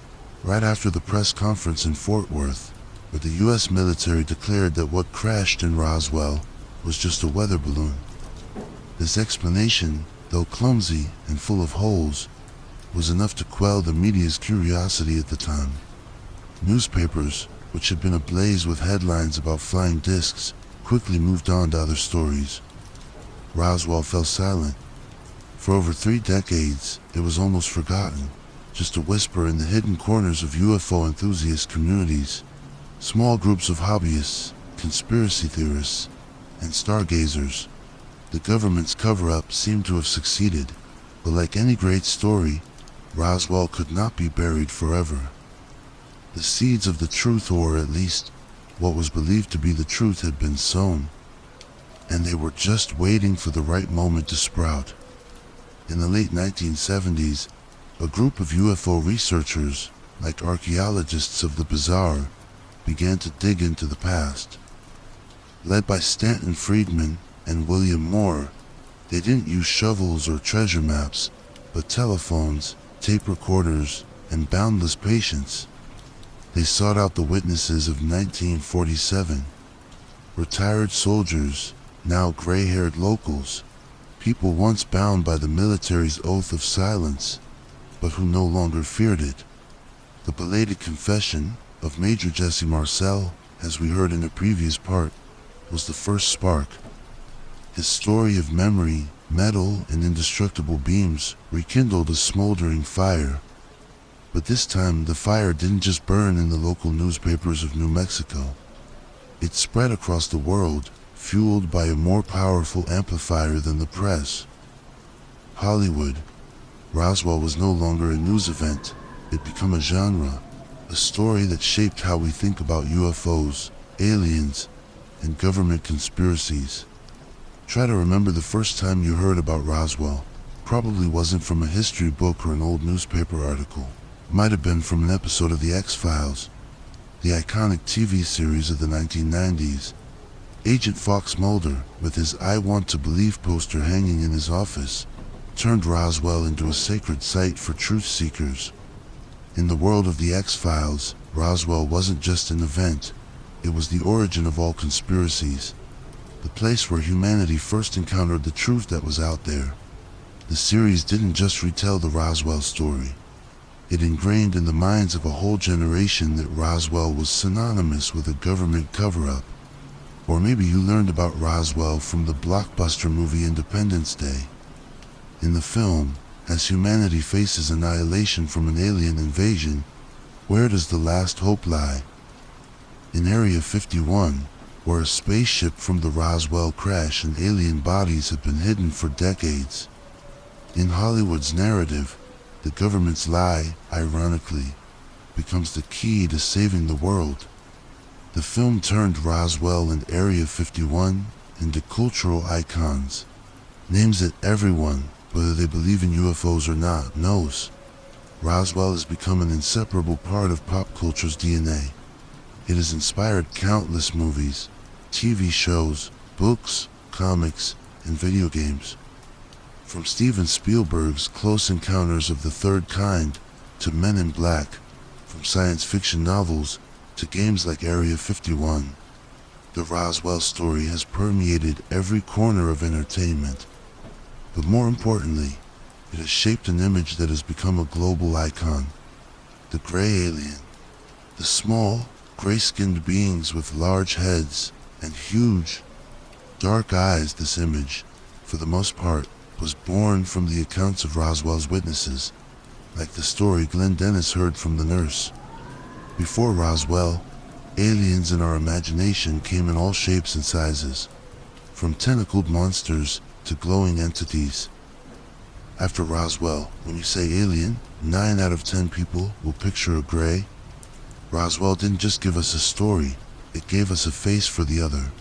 right after the press conference in Fort Worth, where the U.S. military declared that what crashed in Roswell was just a weather balloon. This explanation, though clumsy and full of holes, was enough to quell the media's curiosity at the time. Newspapers, which had been ablaze with headlines about flying discs, quickly moved on to other stories. Roswell fell silent. For over 3 decades, it was almost forgotten, just a whisper in the hidden corners of UFO enthusiast communities. Small groups of hobbyists, conspiracy theorists, and stargazers. The government's cover-up seemed to have succeeded, but like any great story, Roswell could not be buried forever. The seeds of the truth, or at least what was believed to be the truth, had been sown, and they were just waiting for the right moment to sprout. In the late 1970s, a group of UFO researchers, like archaeologists of the bizarre, began to dig into the past. Led by Stanton Friedman and William Moore, they didn't use shovels or treasure maps, but telephones, tape recorders, and boundless patience. They sought out the witnesses of 1947, retired soldiers, now gray-haired locals, people once bound by the military's oath of silence, but who no longer feared it. The belated confession of Major Jesse Marcel, as we heard in a previous part, was the first spark. His story of memory, metal, and indestructible beams rekindled a smoldering fire. But this time, the fire didn't just burn in the local newspapers of New Mexico. It spread across the world, fueled by a more powerful amplifier than the press. Hollywood. Roswell was no longer a news event. It became a genre, a story that shaped how we think about UFOs, aliens, and government conspiracies. Try to remember the first time you heard about Roswell. Probably wasn't from a history book or an old newspaper article. Might have been from an episode of The X-Files, the iconic TV series of the 1990s. Agent Fox Mulder, with his I Want to Believe poster hanging in his office, turned Roswell into a sacred site for truth seekers. In the world of The X-Files, Roswell wasn't just an event, it was the origin of all conspiracies, the place where humanity first encountered the truth that was out there. The series didn't just retell the Roswell story. It ingrained in the minds of a whole generation that Roswell was synonymous with a government cover-up. Or maybe you learned about Roswell from the blockbuster movie Independence Day. In the film, as humanity faces annihilation from an alien invasion, where does the last hope lie? In Area 51, where a spaceship from the Roswell crash and alien bodies have been hidden for decades. In Hollywood's narrative, the government's lie, ironically, becomes the key to saving the world. The film turned Roswell and Area 51 into cultural icons, names that everyone, whether they believe in UFOs or not, knows. Roswell has become an inseparable part of pop culture's DNA. It has inspired countless movies, TV shows, books, comics, and video games. From Steven Spielberg's Close Encounters of the Third Kind to Men in Black, from science fiction novels to games like Area 51, the Roswell story has permeated every corner of entertainment. But more importantly, it has shaped an image that has become a global icon. The gray alien. The small, gray-skinned beings with large heads and huge, dark eyes. This image, for the most part, was born from the accounts of Roswell's witnesses, like the story Glenn Dennis heard from the nurse. Before Roswell, aliens in our imagination came in all shapes and sizes, from tentacled monsters to glowing entities. After Roswell, when you say alien, 9 out of 10 people will picture a gray. Roswell didn't just give us a story, it gave us a face for the other.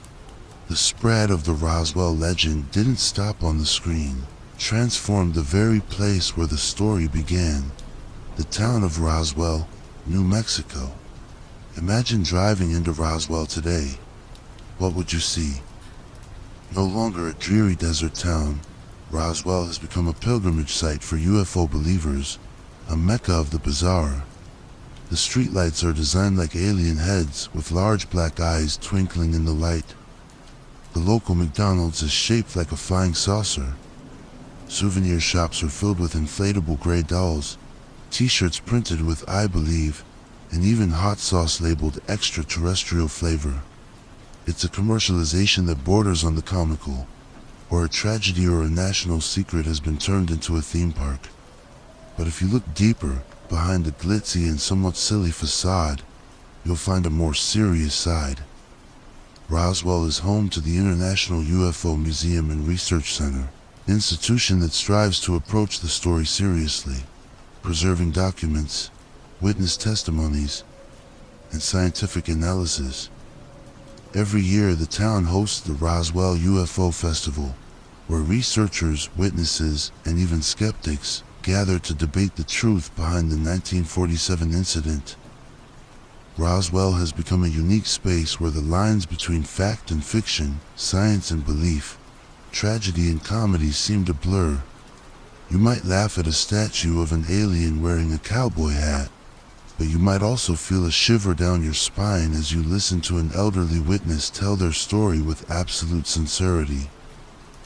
The spread of the Roswell legend didn't stop on the screen, transformed the very place where the story began, the town of Roswell, New Mexico. Imagine driving into Roswell today. What would you see? No longer a dreary desert town, Roswell has become a pilgrimage site for UFO believers, a mecca of the bizarre. The streetlights are designed like alien heads with large black eyes twinkling in the light. The local McDonald's is shaped like a flying saucer. Souvenir shops are filled with inflatable gray dolls, t-shirts printed with I believe, and even hot sauce labeled extraterrestrial flavor. It's a commercialization that borders on the comical, where a tragedy or a national secret has been turned into a theme park. But if you look deeper, behind the glitzy and somewhat silly facade, you'll find a more serious side. Roswell is home to the International UFO Museum and Research Center, an institution that strives to approach the story seriously, preserving documents, witness testimonies, and scientific analysis. Every year, the town hosts the Roswell UFO Festival, where researchers, witnesses, and even skeptics gather to debate the truth behind the 1947 incident. Roswell has become a unique space where the lines between fact and fiction, science and belief, tragedy and comedy seem to blur. You might laugh at a statue of an alien wearing a cowboy hat, but you might also feel a shiver down your spine as you listen to an elderly witness tell their story with absolute sincerity.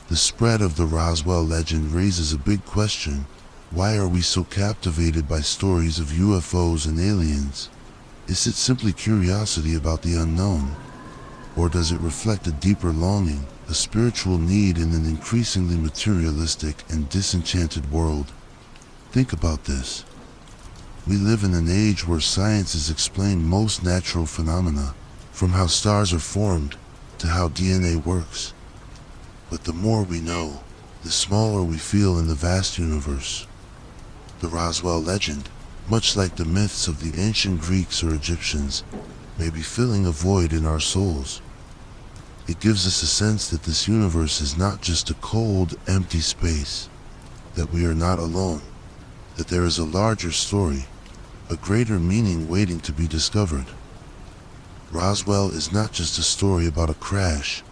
The spread of the Roswell legend raises a big question. Why are we so captivated by stories of UFOs and aliens? Is it simply curiosity about the unknown? Or does it reflect a deeper longing, a spiritual need in an increasingly materialistic and disenchanted world? Think about this. We live in an age where science has explained most natural phenomena, from how stars are formed to how DNA works. But the more we know, the smaller we feel in the vast universe. The Roswell legend, much like the myths of the ancient Greeks or Egyptians, may be filling a void in our souls. It gives us a sense that this universe is not just a cold, empty space, that we are not alone, that there is a larger story, a greater meaning waiting to be discovered. Roswell is not just a story about a crash.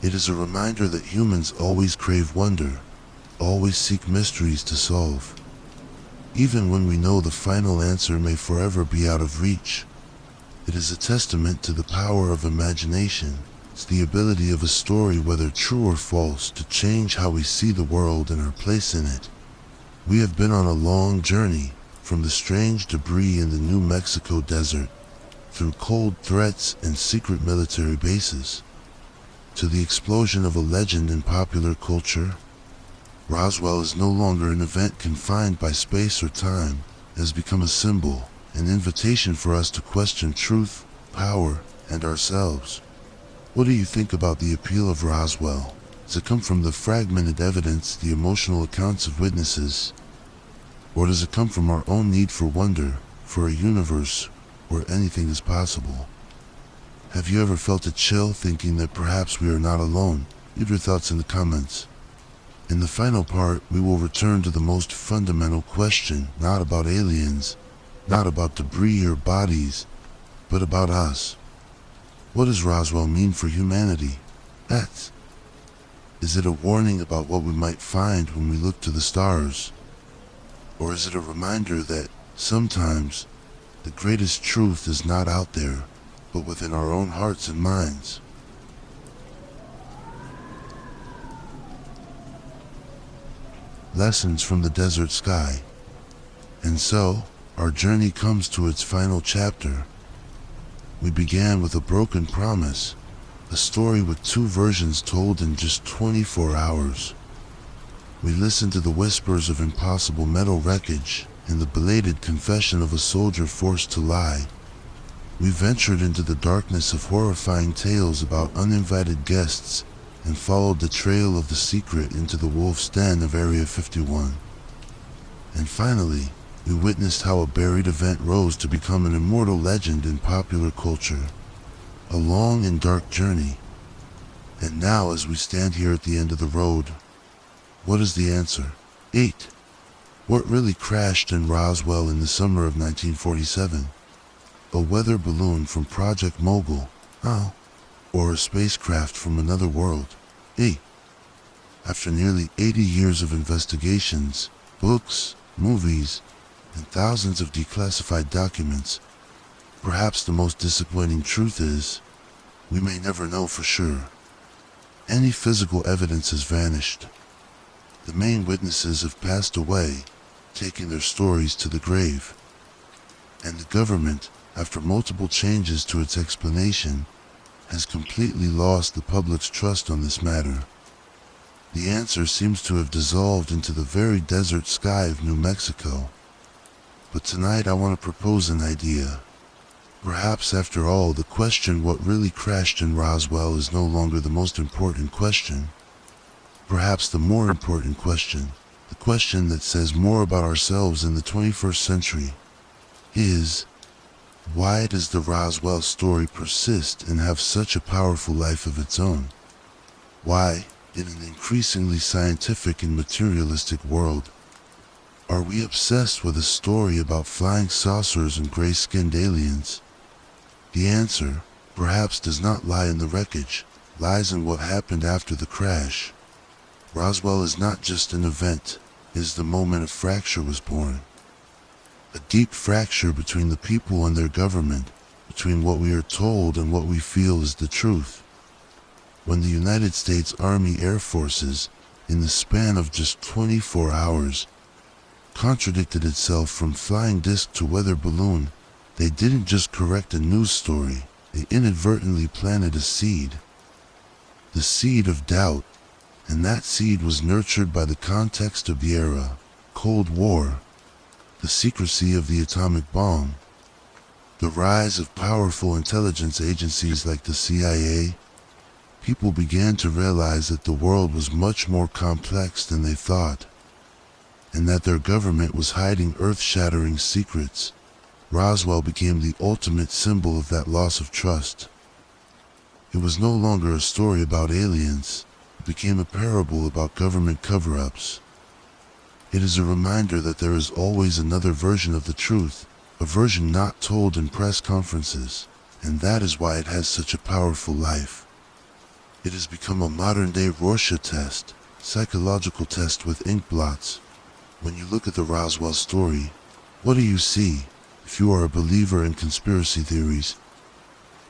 It is a reminder that humans always crave wonder, always seek mysteries to solve. Even when we know the final answer may forever be out of reach, it is a testament to the power of imagination. It's the ability of a story, whether true or false, to change how we see the world and our place in it. We have been on a long journey, from the strange debris in the New Mexico desert, through cold threats and secret military bases, to the explosion of a legend in popular culture. Roswell is no longer an event confined by space or time. It has become a symbol, an invitation for us to question truth, power, and ourselves. What do you think about the appeal of Roswell? Does it come from the fragmented evidence, the emotional accounts of witnesses? Or does it come from our own need for wonder, for a universe where anything is possible? Have you ever felt a chill thinking that perhaps we are not alone? Leave your thoughts in the comments. In the final part, we will return to the most fundamental question, not about aliens, not about debris or bodies, but about us. What does Roswell mean for humanity? Is it a warning about what we might find when we look to the stars? Or is it a reminder that sometimes the greatest truth is not out there, but within our own hearts and minds? Lessons from the desert sky. And so, our journey comes to its final chapter. We began with a broken promise, a story with two versions told in just 24 hours. We listened to the whispers of impossible metal wreckage and the belated confession of a soldier forced to lie. We ventured into the darkness of horrifying tales about uninvited guests and followed the trail of the secret into the wolf's den of Area 51. And finally, we witnessed how a buried event rose to become an immortal legend in popular culture. A long and dark journey. And now, as we stand here at the end of the road, what is the answer? 8. What really crashed in Roswell in the summer of 1947? A weather balloon from Project Mogul? Or a spacecraft from another world? 8. After nearly 80 years of investigations, books, movies, and thousands of declassified documents, perhaps the most disappointing truth is, we may never know for sure. Any physical evidence has vanished. The main witnesses have passed away, taking their stories to the grave. And the government, after multiple changes to its explanation, has completely lost the public's trust on this matter. The answer seems to have dissolved into the very desert sky of New Mexico. But tonight I want to propose an idea. Perhaps after all, the question what really crashed in Roswell is no longer the most important question. Perhaps the more important question, the question that says more about ourselves in the 21st century, is, why does the Roswell story persist and have such a powerful life of its own? Why, in an increasingly scientific and materialistic world, are we obsessed with a story about flying saucers and gray-skinned aliens? The answer, perhaps, does not lie in the wreckage, lies in what happened after the crash. Roswell is not just an event, it is the moment a fracture was born. a deep fracture between the people and their government, between what we are told and what we feel is the truth. When the United States Army Air Forces, in the span of just 24 hours, contradicted itself from flying disc to weather balloon, they didn't just correct a news story, they inadvertently planted a seed. The seed of doubt, and that seed was nurtured by the context of the era, Cold War, the secrecy of the atomic bomb, the rise of powerful intelligence agencies like the CIA. People began to realize that the world was much more complex than they thought, and that their government was hiding earth-shattering secrets. Roswell became the ultimate symbol of that loss of trust. It was no longer a story about aliens, it became a parable about government cover-ups. It is a reminder that there is always another version of the truth, a version not told in press conferences, and that is why it has such a powerful life. It has become a modern-day Rorschach test, psychological test with ink blots. When you look at the Roswell story, what do you see? If you are a believer in conspiracy theories,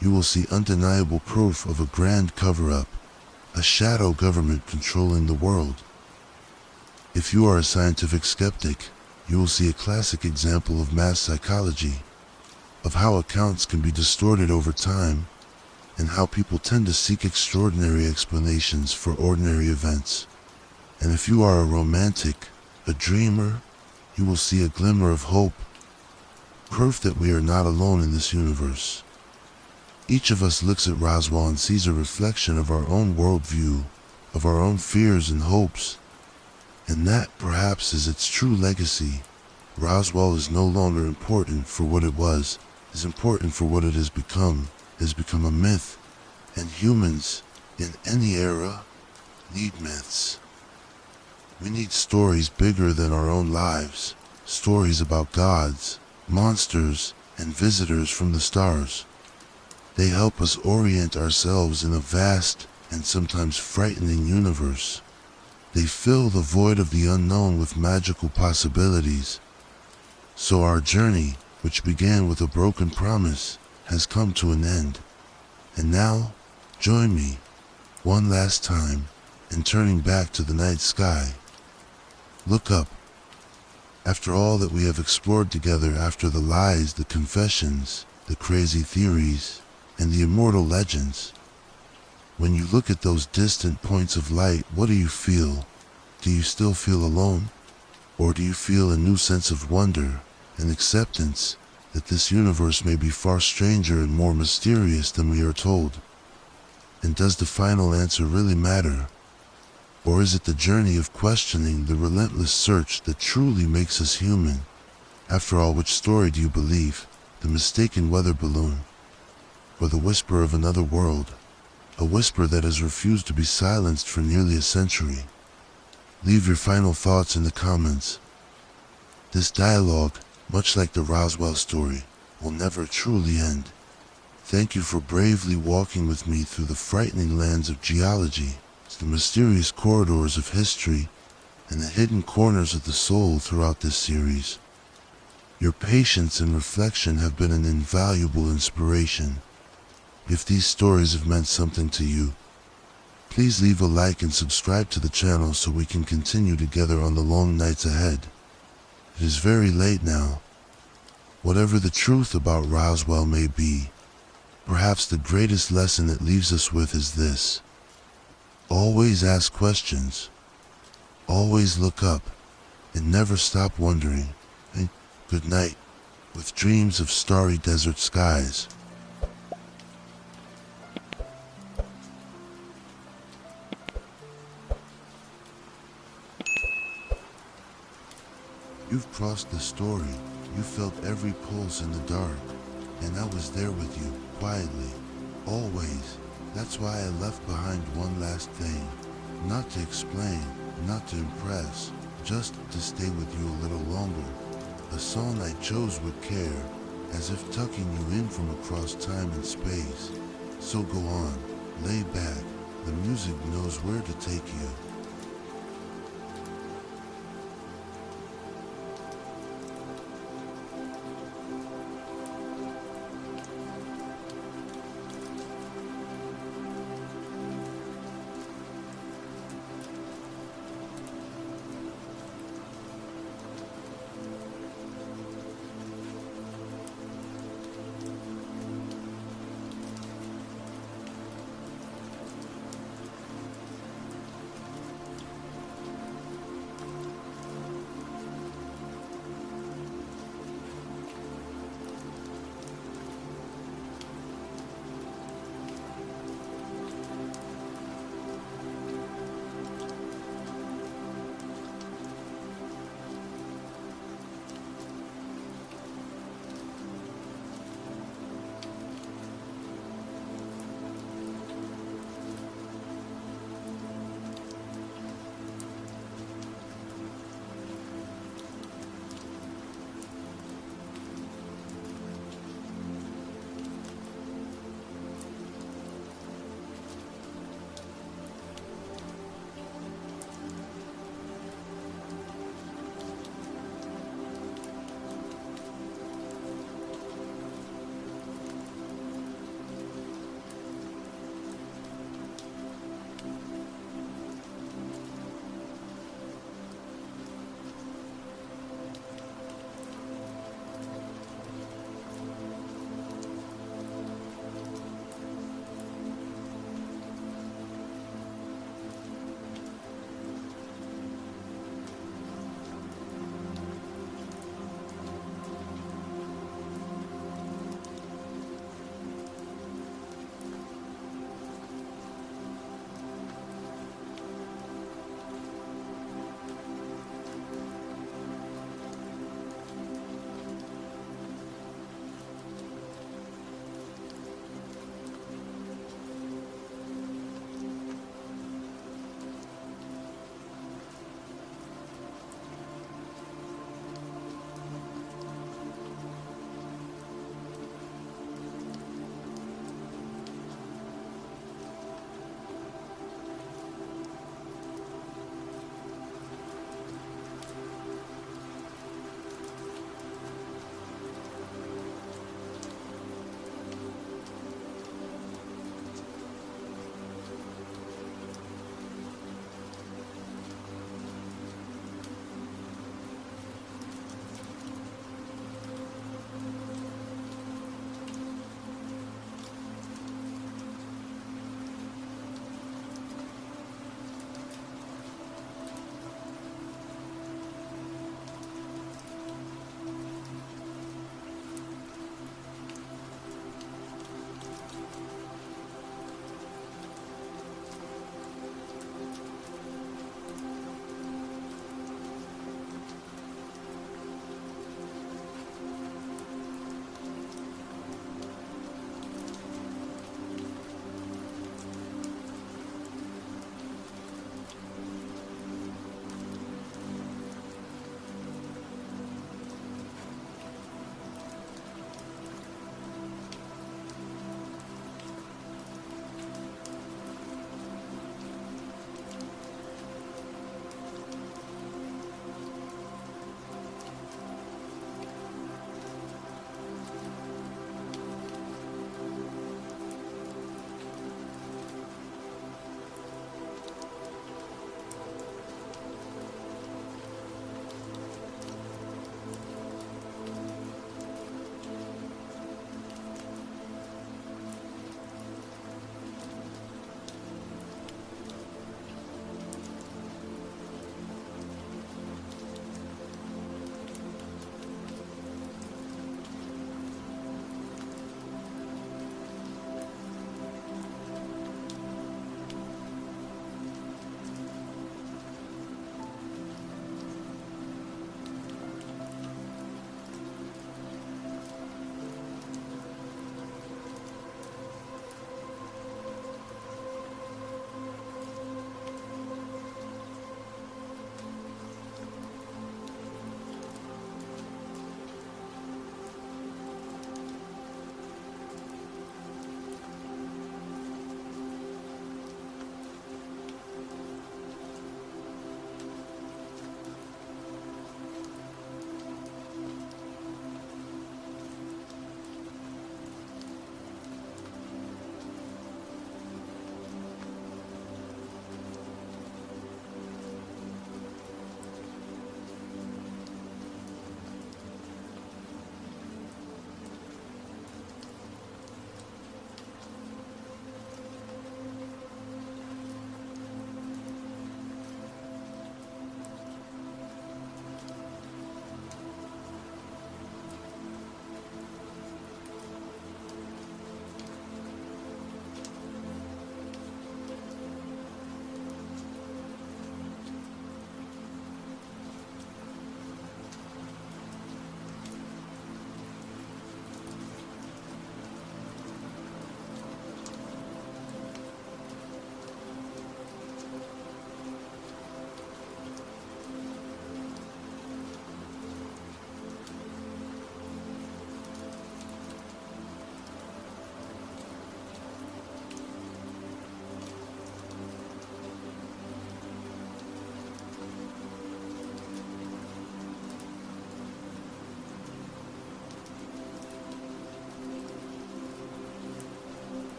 you will see undeniable proof of a grand cover-up, a shadow government controlling the world. If you are a scientific skeptic, you will see a classic example of mass psychology, of how accounts can be distorted over time, and how people tend to seek extraordinary explanations for ordinary events. And if you are a romantic, a dreamer, you will see a glimmer of hope, proof that we are not alone in this universe. Each of us looks at Roswell and sees a reflection of our own worldview, of our own fears and hopes, and that perhaps is its true legacy. Roswell is no longer important for what it was, it is important for what it has become. It has become a myth, and humans, in any era, need myths. We need stories bigger than our own lives, stories about gods, monsters, and visitors from the stars. They help us orient ourselves in a vast and sometimes frightening universe. They fill the void of the unknown with magical possibilities. So our journey, which began with a broken promise, has come to an end. And now, join me, one last time, in turning back to the night sky. Look up. After all that we have explored together, after the lies, the confessions, the crazy theories, and the immortal legends, when you look at those distant points of light, what do you feel? Do you still feel alone? Or do you feel a new sense of wonder and acceptance that this universe may be far stranger and more mysterious than we are told? And does the final answer really matter? Or is it the journey of questioning, the relentless search that truly makes us human? After all, which story do you believe? The mistaken weather balloon? Or the whisper of another world? A whisper that has refused to be silenced for nearly a century. Leave your final thoughts in the comments. This dialogue, much like the Roswell story, will never truly end. Thank you for bravely walking with me through the frightening lands of geology, the mysterious corridors of history, and the hidden corners of the soul throughout this series. Your patience and reflection have been an invaluable inspiration. If these stories have meant something to you, please leave a like and subscribe to the channel so we can continue together on the long nights ahead. It is very late now. Whatever the truth about Roswell may be, perhaps the greatest lesson it leaves us with is this. Always ask questions, always look up, and never stop wondering. And good night, with dreams of starry desert skies. You've crossed the story, you felt every pulse in the dark, and I was there with you, quietly, always. That's why I left behind one last thing. Not to explain, not to impress, just to stay with you a little longer. A song I chose with care, as if tucking you in from across time and space. So go on, lay back, the music knows where to take you.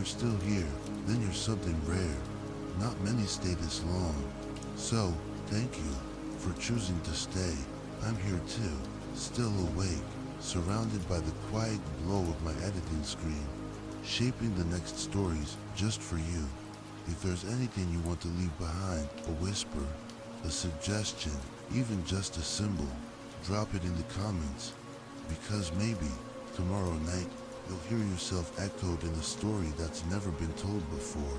you're still here, then you're something rare. Not many stay this long. So, thank you for choosing to stay. I'm here too, still awake, surrounded by the quiet glow of my editing screen, shaping the next stories just for you. If there's anything you want to leave behind, a whisper, a suggestion, even just a symbol, drop it in the comments. Because maybe, tomorrow night, you'll hear yourself echoed in a story that's never been told before.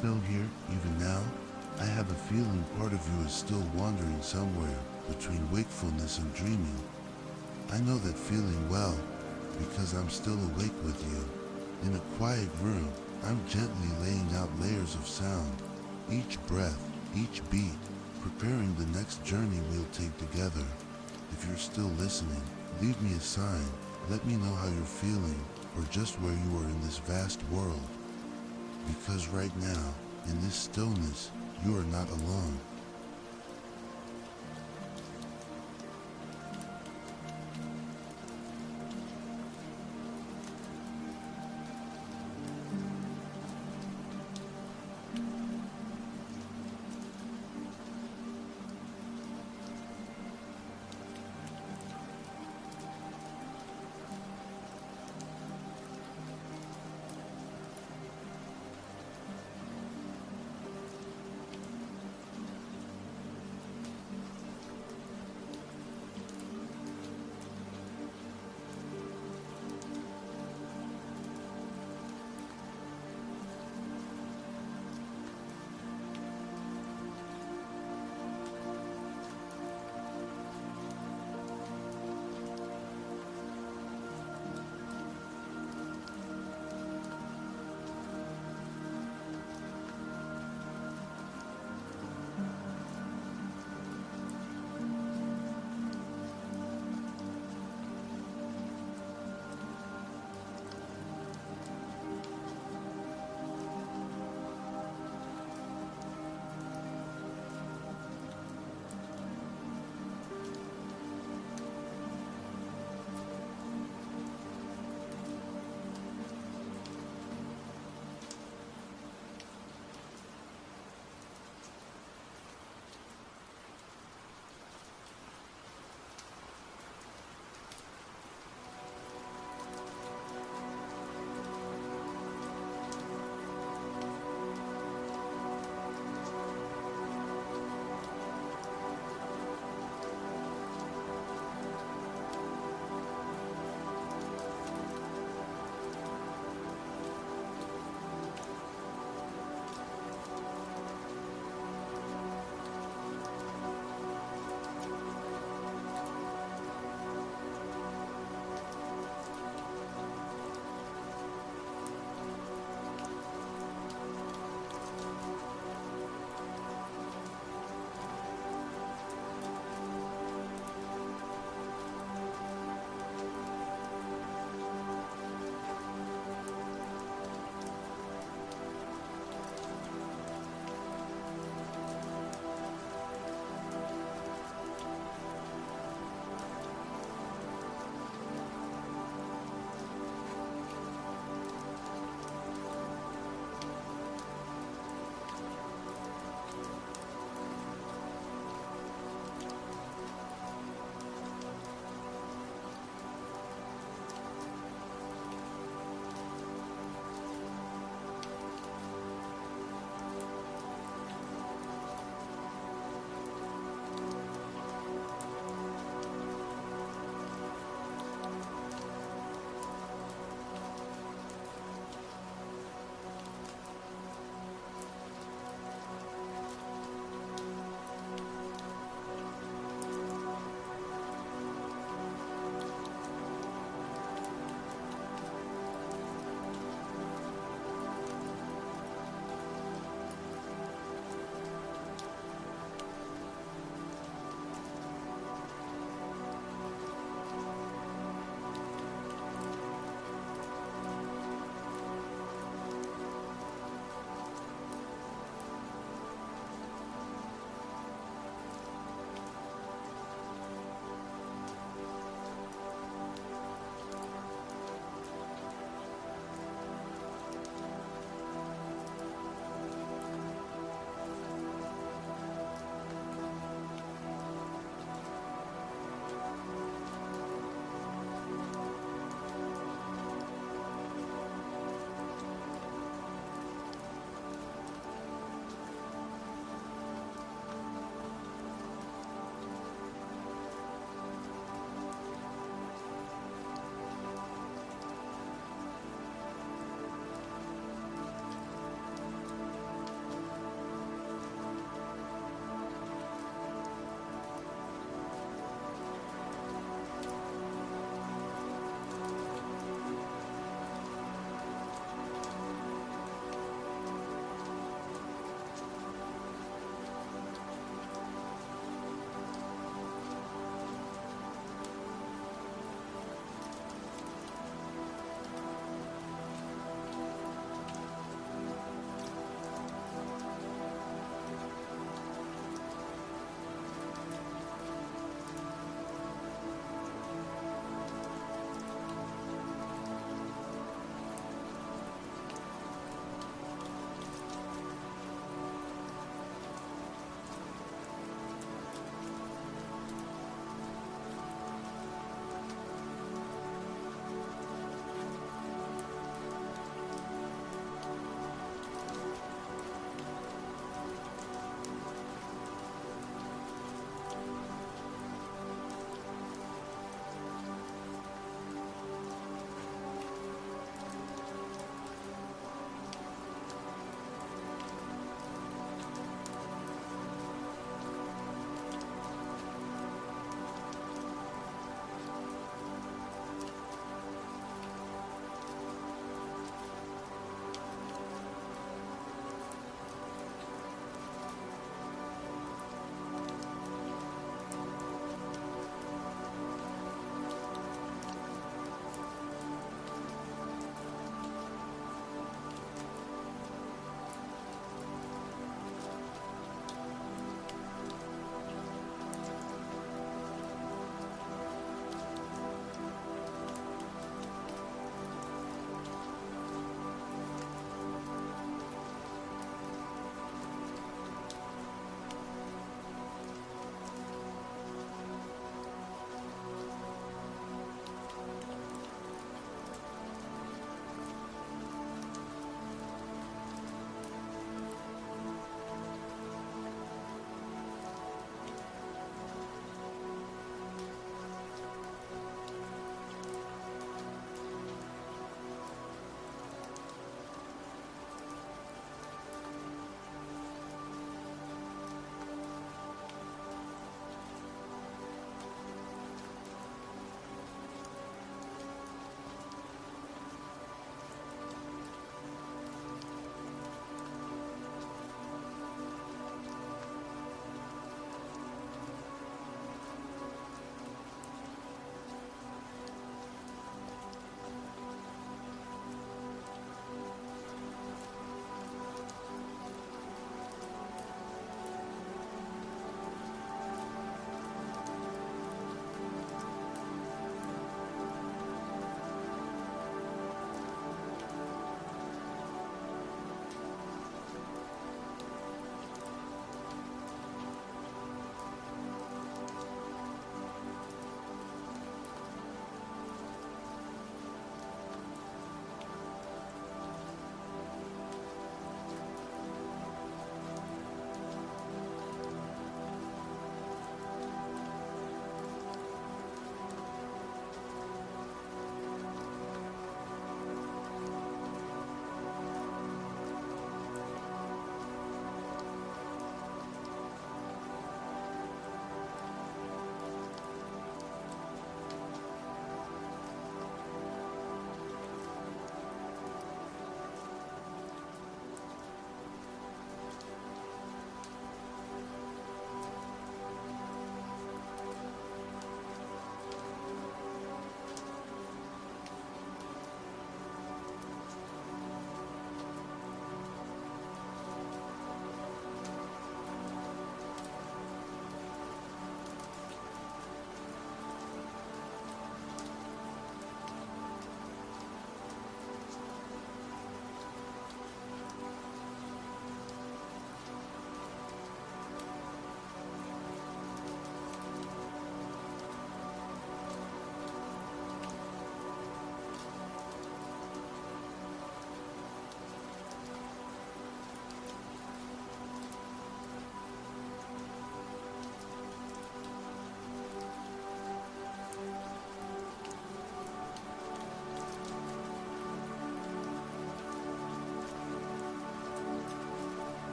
still here, even now? I have a feeling part of you is still wandering somewhere between wakefulness and dreaming. I know that feeling well because I'm still awake with you. In a quiet room, I'm gently laying out layers of sound, each breath, each beat, preparing the next journey we'll take together. If you're still listening, leave me a sign. Let me know how you're feeling or just where you are in this vast world. Because right now, in this stillness, you are not alone.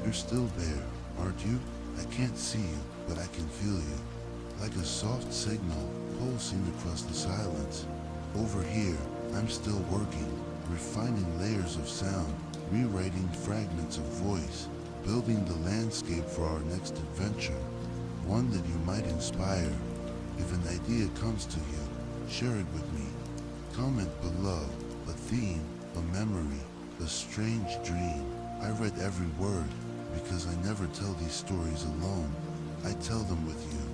You're still there, aren't you? I can't see you, but I can feel you. Like a soft signal pulsing across the silence. Over here, I'm still working, refining layers of sound, rewriting fragments of voice, building the landscape for our next adventure. One that you might inspire. If an idea comes to you, share it with me. Comment below. A theme, a memory, a strange dream. I read every word because I never tell these stories alone. I tell them with you.